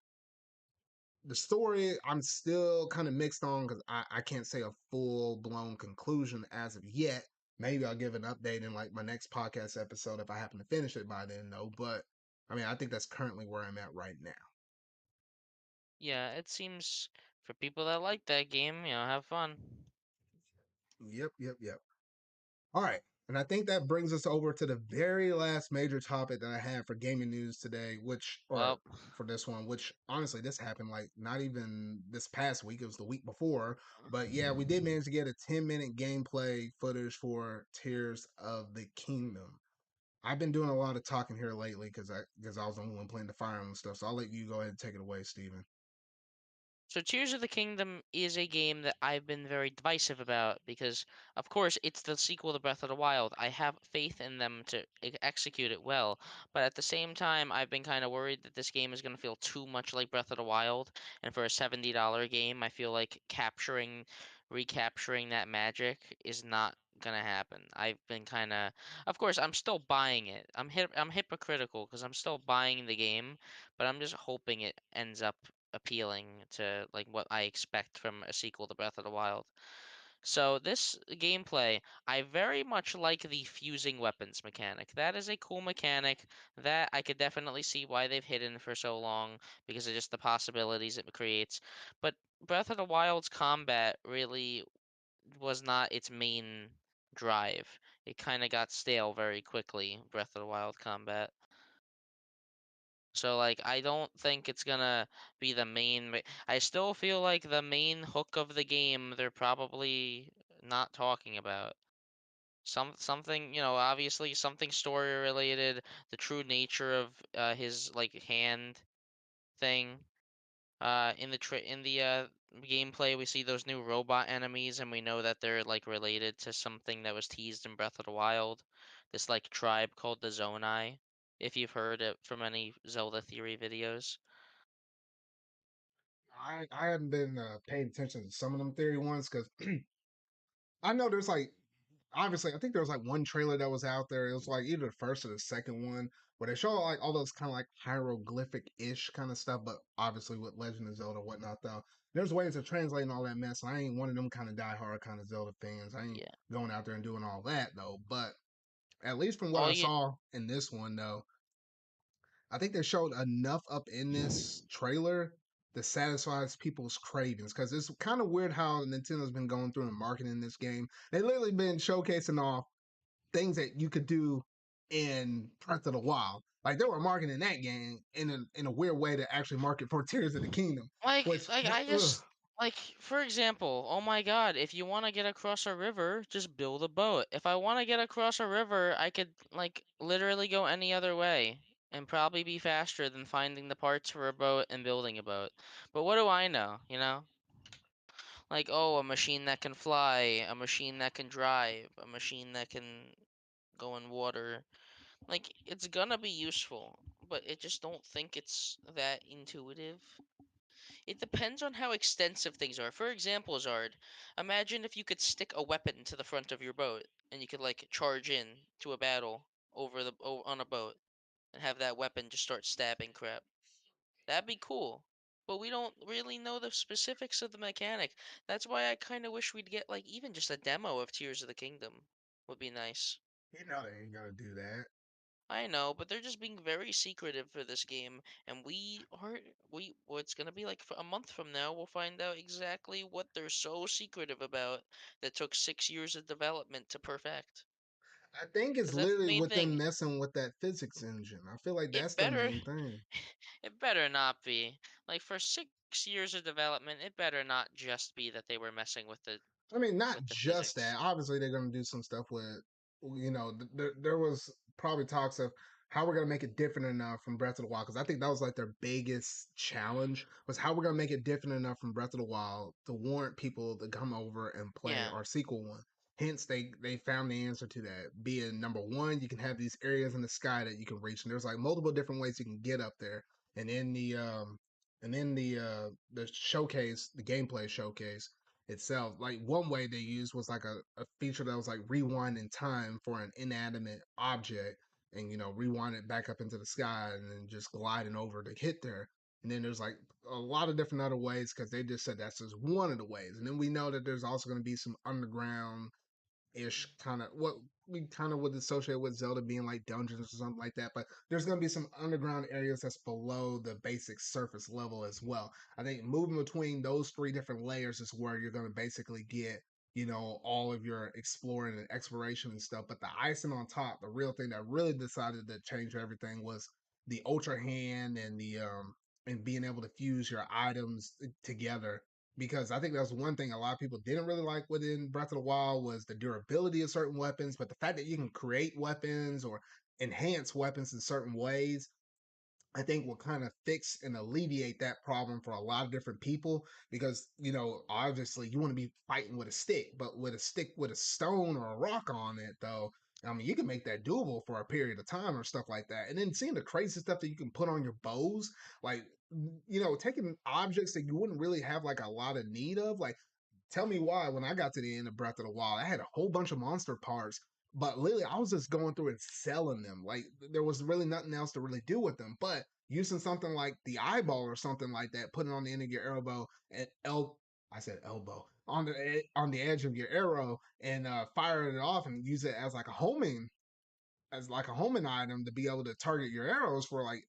The story I'm still kind of mixed on because I can't say a full blown conclusion as of yet. Maybe I'll give an update in like my next podcast episode if I happen to finish it by then though. But I mean I think that's currently where I'm at right now. Yeah, it seems for people that like that game, have fun. Yep, yep, yep. All right. And I think that brings us over to the very last major topic that I had for gaming news today, or Well, for this one, which honestly, this happened like not even this past week, it was the week before. But yeah, we did manage to get a 10-minute gameplay footage for Tears of the Kingdom. I've been doing a lot of talking here lately because I was the only one playing the Fire Emblem stuff. So I'll let you go ahead and take it away, Steven. so Tears of the Kingdom is a game that I've been very divisive about because, of course, it's the sequel to Breath of the Wild. I have faith in them to execute it well, but at the same time, I've been kind of worried that this game is going to feel too much like Breath of the Wild. And for a $70 game, I feel like recapturing that magic is not gonna happen. I've been kind of course, I'm still buying it. I'm hypocritical because I'm still buying the game, but I'm just hoping it ends up appealing to like what I expect from a sequel to Breath of the Wild. So this gameplay, I very much like the fusing weapons mechanic. That is a cool mechanic that I could definitely see why they've hidden for so long because of just the possibilities it creates. But Breath of the Wild's combat really was not its main drive. It kind of got stale very quickly, Breath of the Wild combat. So like I don't think it's gonna be the main. I still feel like the main hook of the game they're probably not talking about. Something, obviously something story related, the true nature of his like hand thing. In the gameplay, we see those new robot enemies, and we know that they're like related to something that was teased in Breath of the Wild. This like tribe called the Zonai, if you've heard it from any Zelda theory videos. I haven't been paying attention to some of them theory ones because I know there's like obviously, I think there was like one trailer that was out there. It was like either the first or the second one where they show like all those kind of like hieroglyphic ish kind of stuff, but obviously with Legend of Zelda and whatnot, though. There's ways of translating all that mess. I ain't one of them kind of diehard kind of Zelda fans. I ain't Yeah. going out there and doing all that though. But at least from what All I you saw in this one, though, I think they showed enough up in this trailer that satisfies people's cravings. Because it's kind of weird how Nintendo's been going through and marketing this game. They literally been showcasing off things that you could do in Breath of the Wild. Like they were marketing that game in a weird way to actually market for Tears of the Kingdom, which I ugh, just like for example, oh my God, if you want to get across a river, just build a boat. If I want to get across a river, I could like literally go any other way and probably be faster than finding the parts for a boat and building a boat. But what do I know, you know? Like, oh, a machine that can fly, a machine that can drive, a machine that can go in water. Like, it's gonna be useful, but I just don't think it's that intuitive. It depends on how extensive things are. For example, Zard, imagine if you could stick a weapon to the front of your boat and you could like charge in to a battle on a boat and have that weapon just start stabbing crap. That'd be cool. But we don't really know the specifics of the mechanic. That's why I kind of wish we'd get like even just a demo of Tears of the Kingdom would be nice. you know they ain't gonna do that. I know, but they're just being very secretive for this game, and it's gonna be like for a month from now, we'll find out exactly what they're so secretive about that took 6 years of development to perfect. I think it's Because that's the literally main with them thing. messing with that physics engine. I feel like that's It the better, main thing. it better not be. Like for 6 years of development, it better not just be that they were messing I mean, not the just that. physics. Obviously, they're going to do some stuff with, there was probably talks of how we're going to make it different enough from Breath of the Wild. Because I think that was like their biggest challenge was how we're going to make it different enough from Breath of the Wild to warrant people to come over and play Yeah. our sequel one. Hence, they found the answer to that. Being number one, you can have these areas in the sky that you can reach, and there's like multiple different ways you can get up there. And in the showcase, the gameplay showcase itself, like one way they used was like a feature that was like rewind in time for an inanimate object, and rewind it back up into the sky, and then just gliding over to hit there. And then there's like a lot of different other ways because they just said that's just one of the ways. And then we know that there's also going to be some underground ish kind of what we kind of would associate with Zelda being like dungeons or something like that. But there's going to be some underground areas that's below the basic surface level as well. I think moving between those three different layers is where you're going to basically get all of your exploring and exploration and stuff. But the icing on top, the real thing that really decided to change everything was the ultra hand and the and being able to fuse your items together, because I think that's one thing a lot of people didn't really like within Breath of the Wild was the durability of certain weapons, but the fact that you can create weapons or enhance weapons in certain ways, I think will kind of fix and alleviate that problem for a lot of different people, because obviously you want to be fighting with a stick, but with a stick with a stone or a rock on it though, I mean you can make that doable for a period of time or stuff like that. And then seeing the crazy stuff that you can put on your bows, like taking objects that you wouldn't really have like a lot of need of, like tell me why when I got to the end of Breath of the Wild, I had a whole bunch of monster parts, but literally I was just going through and selling them. Like there was really nothing else to really do with them. But using something like the eyeball or something like that, putting on the end of your elbow and I said elbow on the edge of your arrow and firing it off and use it as like a homing item to be able to target your arrows for like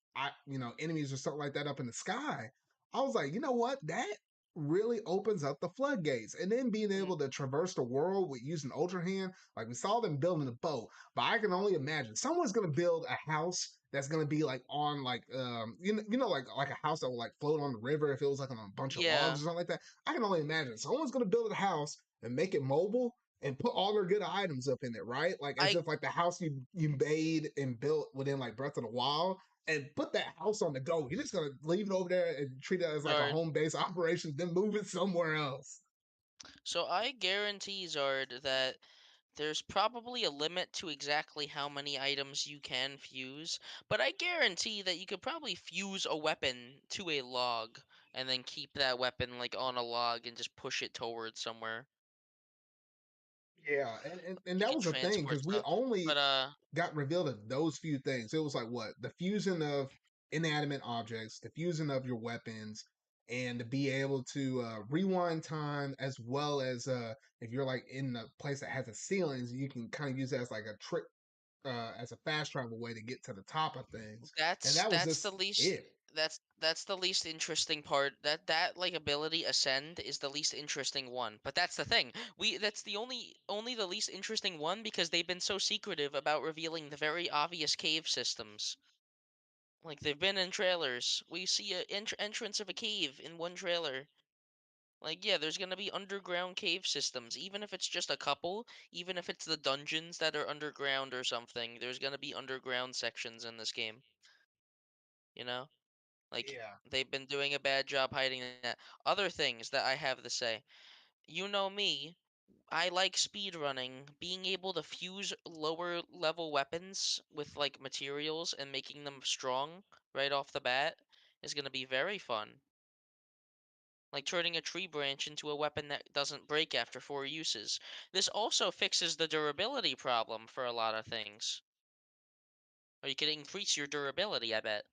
enemies or something like that up in the sky. I was like, you know what? That really opens up the floodgates. And then being Mm, able to traverse the world with using Ultra Hand, like we saw them building a boat, but I can only imagine someone's gonna build a house that's gonna be like on like like a house that will like float on the river if it was like on a bunch of logs yeah. or something like that. I can only imagine someone's gonna build a house and make it mobile and put all their good items up in it, right? Like as I if like the house you made and built within like Breath of the Wild, and put that house on the go. You're just gonna leave it over there and treat it as like a Zard. home base operation, then move it somewhere else. So I guarantee, Zard, that there's probably a limit to exactly how many items you can fuse, but I guarantee that you could probably fuse a weapon to a log and then keep that weapon like on a log and just push it towards somewhere. Yeah, and You that can was a thing transport because we stuff. only But got revealed of those few things. It was like what the fusion of inanimate objects, the fusion of your weapons, and to be able to rewind time, as well as if you're like in a place that has a ceilings, you can kind of use that as like a trick, as a fast travel way to get to the top of things. And that was that's the just least it. that's the least interesting part. That like ability ascend is the least interesting one. But that's the thing. That's the only the least interesting one because they've been so secretive about revealing the very obvious cave systems. Like they've been in trailers. We see a entrance of a cave in one trailer. Like yeah, there's gonna be underground cave systems, even if it's just a couple, even if it's the dungeons that are underground or something. There's gonna be underground sections in this game. You know, like Yeah. they've been doing a bad job hiding that. Other things that I have to say. You know me, I like speed running. Being able to fuse lower level weapons with like materials and making them strong right off the bat is gonna be very fun. Like turning a tree branch into a weapon that doesn't break after 4 uses. This also fixes the durability problem for a lot of things. Or you could increase your durability, I bet.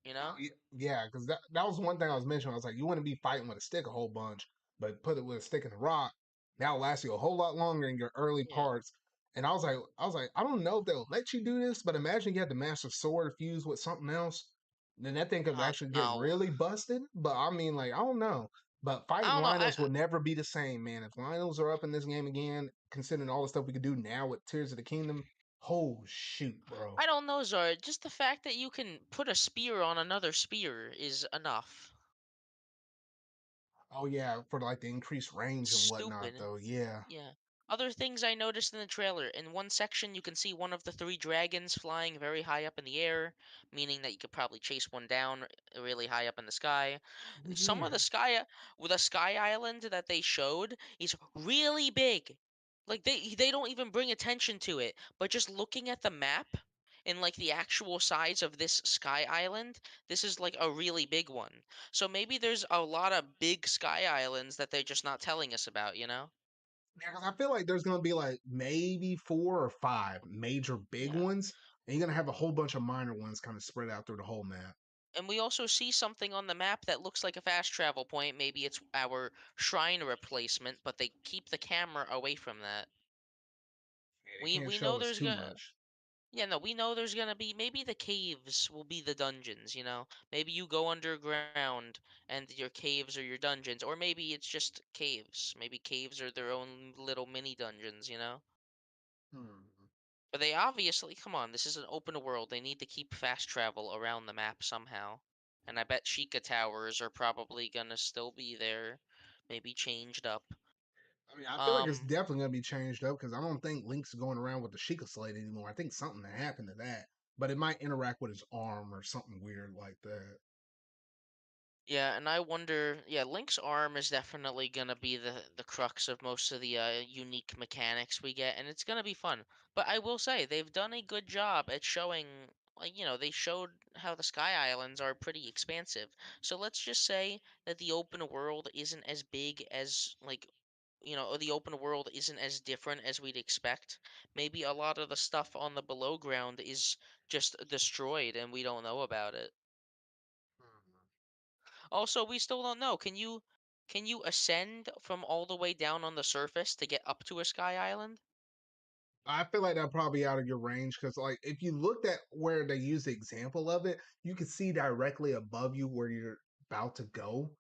You know? Yeah, because that was one thing I was mentioning. I was like, you want to be fighting with a stick a whole bunch, but put it with a stick and a rock. That'll last you a whole lot longer in your early Yeah. parts. And I was like, I don't know if they'll let you do this, but imagine you had the master sword fused with something else. Then that thing could actually get No. really busted. But I mean, like, I don't know. But I fighting don't know. Linos will never be the same, man. If Linos are up in this game again, considering all the stuff we could do now with Tears of the Kingdom, oh shoot, bro. I don't know, Zard. Just the fact that you can put a spear on another spear is enough. Oh yeah, for like the increased range and whatnot, Stupid. though. Yeah. Yeah. Other things I noticed in the trailer. In one section, you can see one of the three dragons flying very high up in the air, meaning that you could probably chase one down really high up in the sky. Some of Yeah. the sky, with a sky island that they showed, is really big. Like they don't even bring attention to it, but just looking at the map and like the actual size of this sky island, this is like a really big one. So maybe there's a lot of big sky islands that they're just not telling us about, you know? Yeah, 'cause I feel like there's gonna be like maybe 4 or 5 major big Yeah. ones, and you're gonna have a whole bunch of minor ones kind of spread out through the whole map. And we also see something on the map that looks like a fast travel point. Maybe it's our shrine replacement, but they keep the camera away from that. Yeah, they We can't we know show us there's too gonna much. yeah, no, we know there's gonna be maybe the caves will be the dungeons, you know? Maybe you go underground and your caves are your dungeons, or maybe it's just caves. Maybe caves are their own little mini dungeons, you know? Hmm. But they obviously, come on, this is an open world. They need to keep fast travel around the map somehow. And I bet Sheikah Towers are probably gonna still be there, maybe changed up. I mean, I feel like it's Um, definitely gonna be changed up because I don't think Link's going around with the Sheikah Slate anymore. I think something happened to that, but it might interact with his arm or something weird like that. yeah, and I wonder, yeah, Link's arm is definitely gonna be the crux of most of the unique mechanics we get, and it's gonna be fun. But I will say they've done a good job at showing, like, you know, they showed how the Sky Islands are pretty expansive. So let's just say that the open world isn't as big as like, you know, or the open world isn't as different as we'd expect. Maybe a lot of the stuff on the below ground is just destroyed and we don't know about it. Also, we still don't know. Can you ascend from all the way down on the surface to get up to a sky island? I feel like that probably out of your range because, like, if you looked at where they use the example of it, you can see directly above you where you're about to go.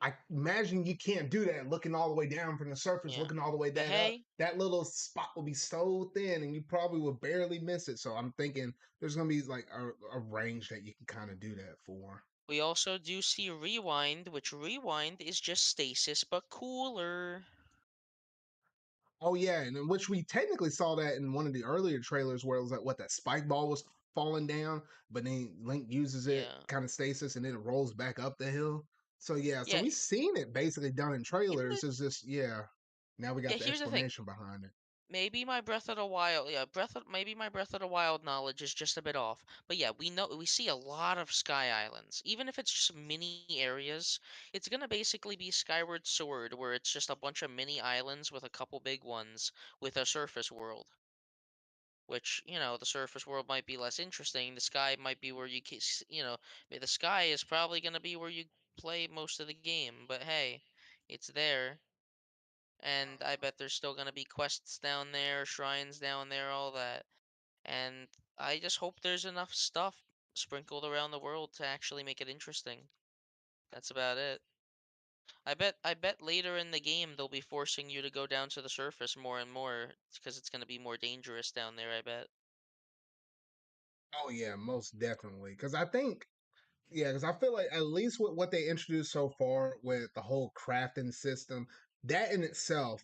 I imagine you can't do that looking all the way down from the surface, Yeah. looking all the way But that up. hey, That little spot will be so thin, and you probably will barely miss it. So I'm thinking there's gonna be like a range that you can kind of do that for. we also do see rewind, which rewind is just stasis but cooler. Oh yeah, and in which we technically saw that in one of the earlier trailers where it was like what that spike ball was falling down, but then Link uses it Yeah. kind of stasis and then it rolls back up the hill. So yeah, so Yeah, we've seen it basically done in in trailers. the It's just yeah, now we yeah, got the here's the thing. explanation behind it. Maybe my Breath of the Wild, yeah, maybe my Breath of the Wild knowledge is just a bit off. But yeah, we see a lot of sky islands. Even if it's just mini areas, it's gonna basically be Skyward Sword, where it's just a bunch of mini islands with a couple big ones with a surface world. Which, you know, the surface world might be less interesting. The sky might be where you know, the sky is probably gonna be where you play most of the game. But hey, it's there. And I bet there's still gonna be quests down there, shrines down there, all that. And I just hope there's enough stuff sprinkled around the world to actually make it interesting. That's about it. I bet later in the game they'll be forcing you to go down to the surface more and more because it's gonna be more dangerous down there, I bet. Oh yeah, most definitely. Because I think yeah, because I feel like at least with what they introduced so far with the whole crafting system, that in itself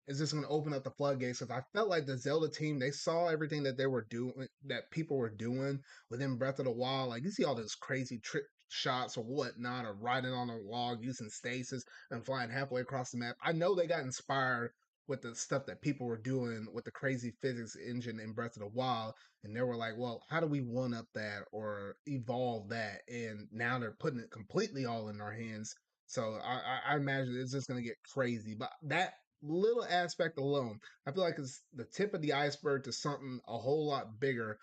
is just going to open up the floodgates. Because I felt like the Zelda team, they saw everything that they were doing, that people were doing within Breath of the Wild. Like you see all those crazy trick shots or whatnot, or riding on a log using stasis and flying halfway across the map. I know they got inspired with the stuff that people were doing with the crazy physics engine in Breath of the Wild, and they were like, "Well, how do we one up that or evolve that?" And now they're putting it completely all in our hands. So I imagine it's just going to get crazy. But that little aspect alone, I feel like it's the tip of the iceberg to something a whole lot bigger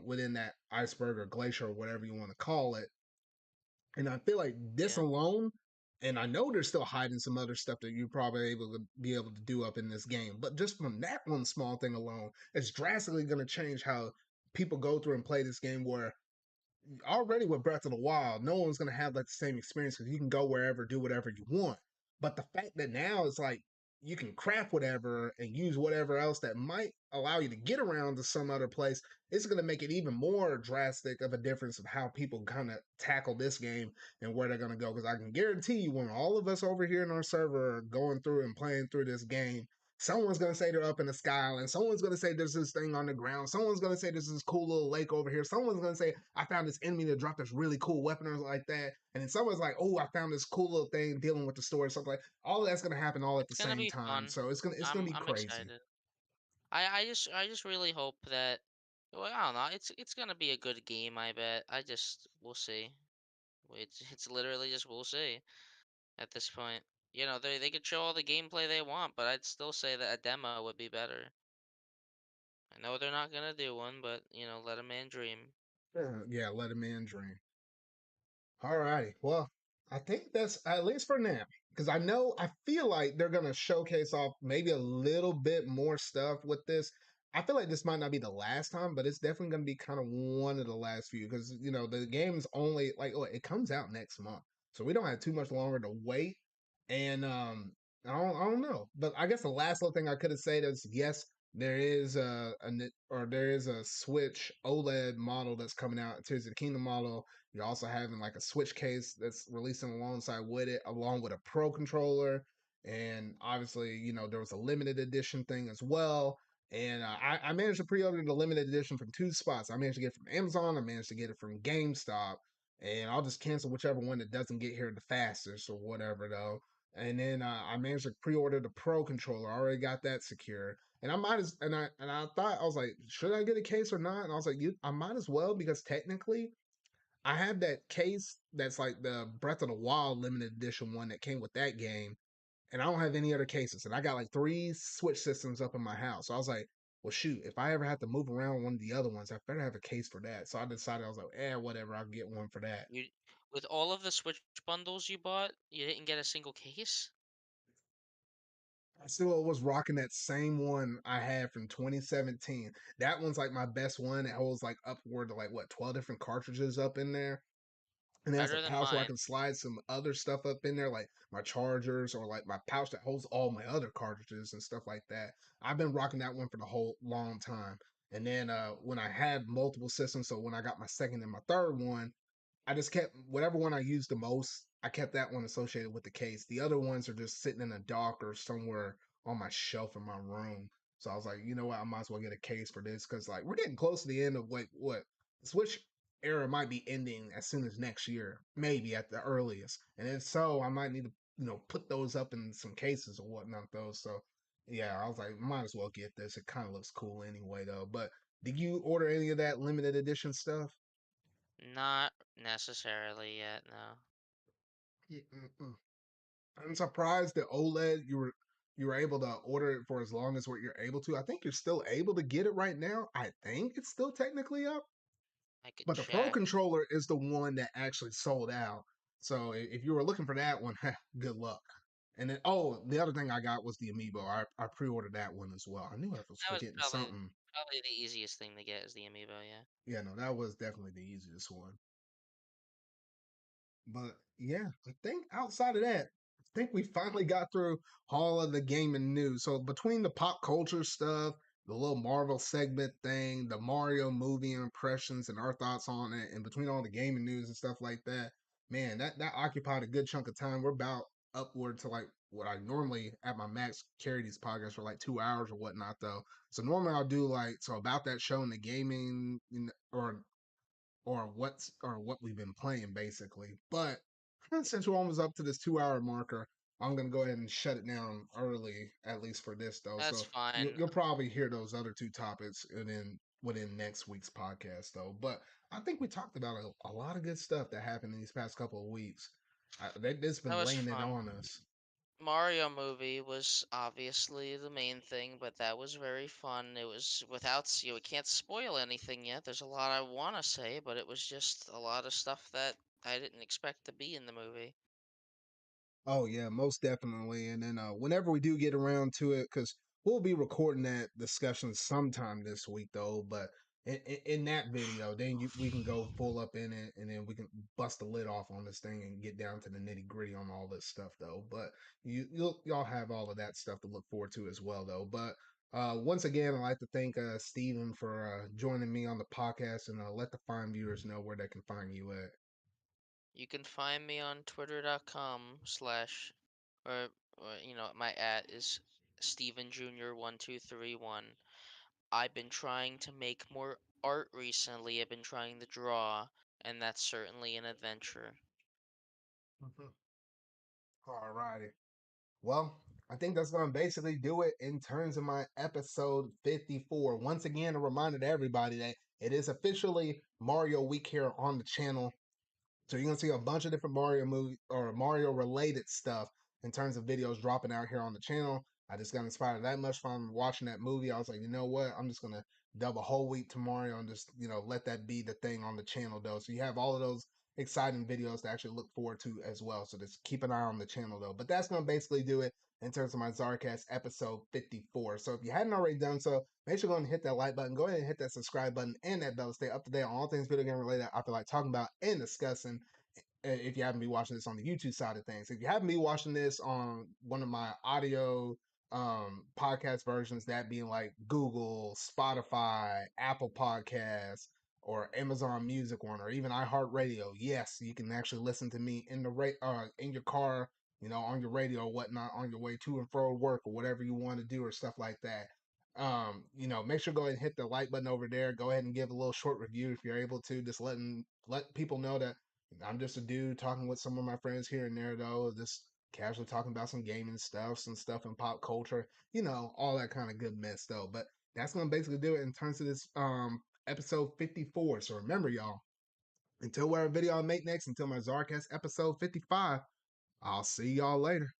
within that iceberg or glacier or whatever you want to call it. And I feel like this Yeah. alone, and I know they're still hiding some other stuff that you're probably able to be able to do up in this game, but just from that one small thing alone, it's drastically going to change how people go through and play this game. Where already with Breath of the Wild, no one's gonna have like the same experience because you can go wherever, do whatever you want. But the fact that now it's like you can craft whatever and use whatever else that might allow you to get around to some other place, it's gonna make it even more drastic of a difference of how people kind of tackle this game and where they're gonna go. Because I can guarantee you, when all of us over here in our server are going through and playing through this game, Someone's gonna say they're up in the sky island. Someone's gonna say there's this thing on the ground. Someone's gonna say there's this cool little lake over here. Someone's gonna say I found this enemy that dropped this really cool weapon or like that. And then someone's like, oh, I found this cool little thing dealing with the story or something like. All of that's gonna happen all at the It's gonna same be time. fun. So it's gonna be I'm crazy. excited. I just really hope that. Well, I don't know. It's gonna be a good game. I bet. We'll see. It's literally just we'll see at this point. They could show all the gameplay they want, but I'd still say that a demo would be better. I know they're not gonna do one, but let a man dream. Yeah, let a man dream. All righty. Well, I think that's at least for now. Because I feel like they're going to showcase off maybe a little bit more stuff with this. I feel like this might not be the last time, but it's definitely going to be kind of one of the last few. Because, the game's only like, oh, it comes out next month. So we don't have too much longer to wait. And I don't know. But I guess the last little thing I could have said is yes, there is there is a Switch OLED model that's coming out. Tears of the Kingdom model. You're also having like a Switch case that's releasing alongside with it, along with a Pro controller. And obviously, there was a limited edition thing as well. And I managed to pre-order the limited edition from two spots. I managed to get it from Amazon. I managed to get it from GameStop. And I'll just cancel whichever one that doesn't get here the fastest or whatever, though. And then I managed to pre-order the Pro controller. I already got that secure. And I might as and I thought I was like, should I get a case or not? And I was like, I might as well because technically I have that case that's like the Breath of the Wild limited edition one that came with that game, and I don't have any other cases. And I got like three Switch systems up in my house. So I was like, well, shoot, if I ever have to move around one of the other ones, I better have a case for that. So I decided I was like, whatever, I'll get one for that. You With all of the Switch bundles you bought, you didn't get a single case? I still was rocking that same one I had from 2017. That one's like my best one. It holds like upward to like what 12 different cartridges up in there. And it has a Better than pouch where I mine. can slide some other stuff up in there, like my chargers or like my pouch that holds all my other cartridges and stuff like that. I've been rocking that one for the whole long time. And then when I had multiple systems, so when I got my second and my third one, I just kept whatever one I used the most. I kept that one associated with the case. The other ones are just sitting in a dock or somewhere on my shelf in my room. So I was like, you know what, I might as well get a case for this because like we're getting close to the end of like what the Switch era might be ending as soon as next year, maybe at the earliest. And if so, I might need to put those up in some cases or whatnot though. So yeah, I was like, might as well get this. It kind of looks cool anyway though. But did you order any of that limited edition stuff? Not necessarily yet, no. Mm-mm. I'm surprised that OLED you were able to order it for as long as what you're able to. I think you're still able to get it right now. I think it's still technically up, I could but the Pro check. controller is the one that actually sold out. So if you were looking for that one, good luck. And then the other thing I got was the amiibo. I pre-ordered that one as well. I knew I was That was forgetting something. probably the easiest thing to get is the amiibo, yeah. Yeah, no, that was definitely the easiest one. But yeah, I think outside of that, I think we finally got through all of the gaming news. So between the pop culture stuff, the little Marvel segment thing, the Mario movie impressions and our thoughts on it, and between all the gaming news and stuff like that, man, that occupied a good chunk of time. We're about upward to like what I normally at my max carry these podcasts for like 2 hours or whatnot though. So normally I'll do like so about that show and the gaming or what we've been playing basically. But since we're almost up to this 2 hour marker, I'm gonna go ahead and shut it down early, at least for this though. That's So fine. you'll probably hear those other two topics within next week's podcast though. But I think we talked about a lot of good stuff that happened in these past couple of weeks. They've just That been was laying it fun. on us. Mario movie was obviously the main thing, but that was very fun. It was we can't spoil anything yet. There's a lot I want to say, but it was just a lot of stuff that I didn't expect to be in the movie. Oh yeah, most definitely. And then whenever we do get around to it, because we'll be recording that discussion sometime this week though. But in that video, then we can go full up in it, and then we can bust the lid off on this thing and get down to the nitty gritty on all this stuff though. But y'all have all of that stuff to look forward to as well though. But once again, I'd like to thank Steven for joining me on the podcast, and let the fine viewers know where they can find you at. You can find me on twitter.com/, or my at is Steven Jr. 1231. I've been trying to make more art recently. I've been trying to draw, and that's certainly an adventure. Mhm. All righty. Well, I think that's going to basically do it in terms of my episode 54. Once again, a reminder to everybody that it is officially Mario Week here on the channel. So you're gonna see a bunch of different Mario movie or Mario related stuff in terms of videos dropping out here on the channel. I just got inspired that much from watching that movie. I was like, you know what? I'm just gonna dub a whole week to Mario and just let that be the thing on the channel though. So you have all of those exciting videos to actually look forward to as well. So just keep an eye on the channel though. But that's gonna basically do it in terms of my ZardCast episode 54. So if you hadn't already done so, make sure to go and hit that like button, go ahead and hit that subscribe button and that bell to stay up to date on all things video game related I feel like talking about and discussing if you haven't been watching this on the YouTube side of things. If you haven't been watching this on one of my audio podcast versions, that being like Google, Spotify, Apple Podcasts, or Amazon Music One, or even iHeartRadio, yes, you can actually listen to me in the in your car, on your radio or whatnot, on your way to and fro work or whatever you want to do or stuff like that. Make sure to go ahead and hit the like button over there. Go ahead and give a little short review if you're able to. Just let people know that I'm just a dude talking with some of my friends here and there, though, just casually talking about some gaming stuff, some stuff in pop culture, all that kind of good mess, though. But that's gonna basically do it in terms of this episode 54. So remember, y'all, until whatever video I make next, until my Zarcast episode 55, I'll see y'all later.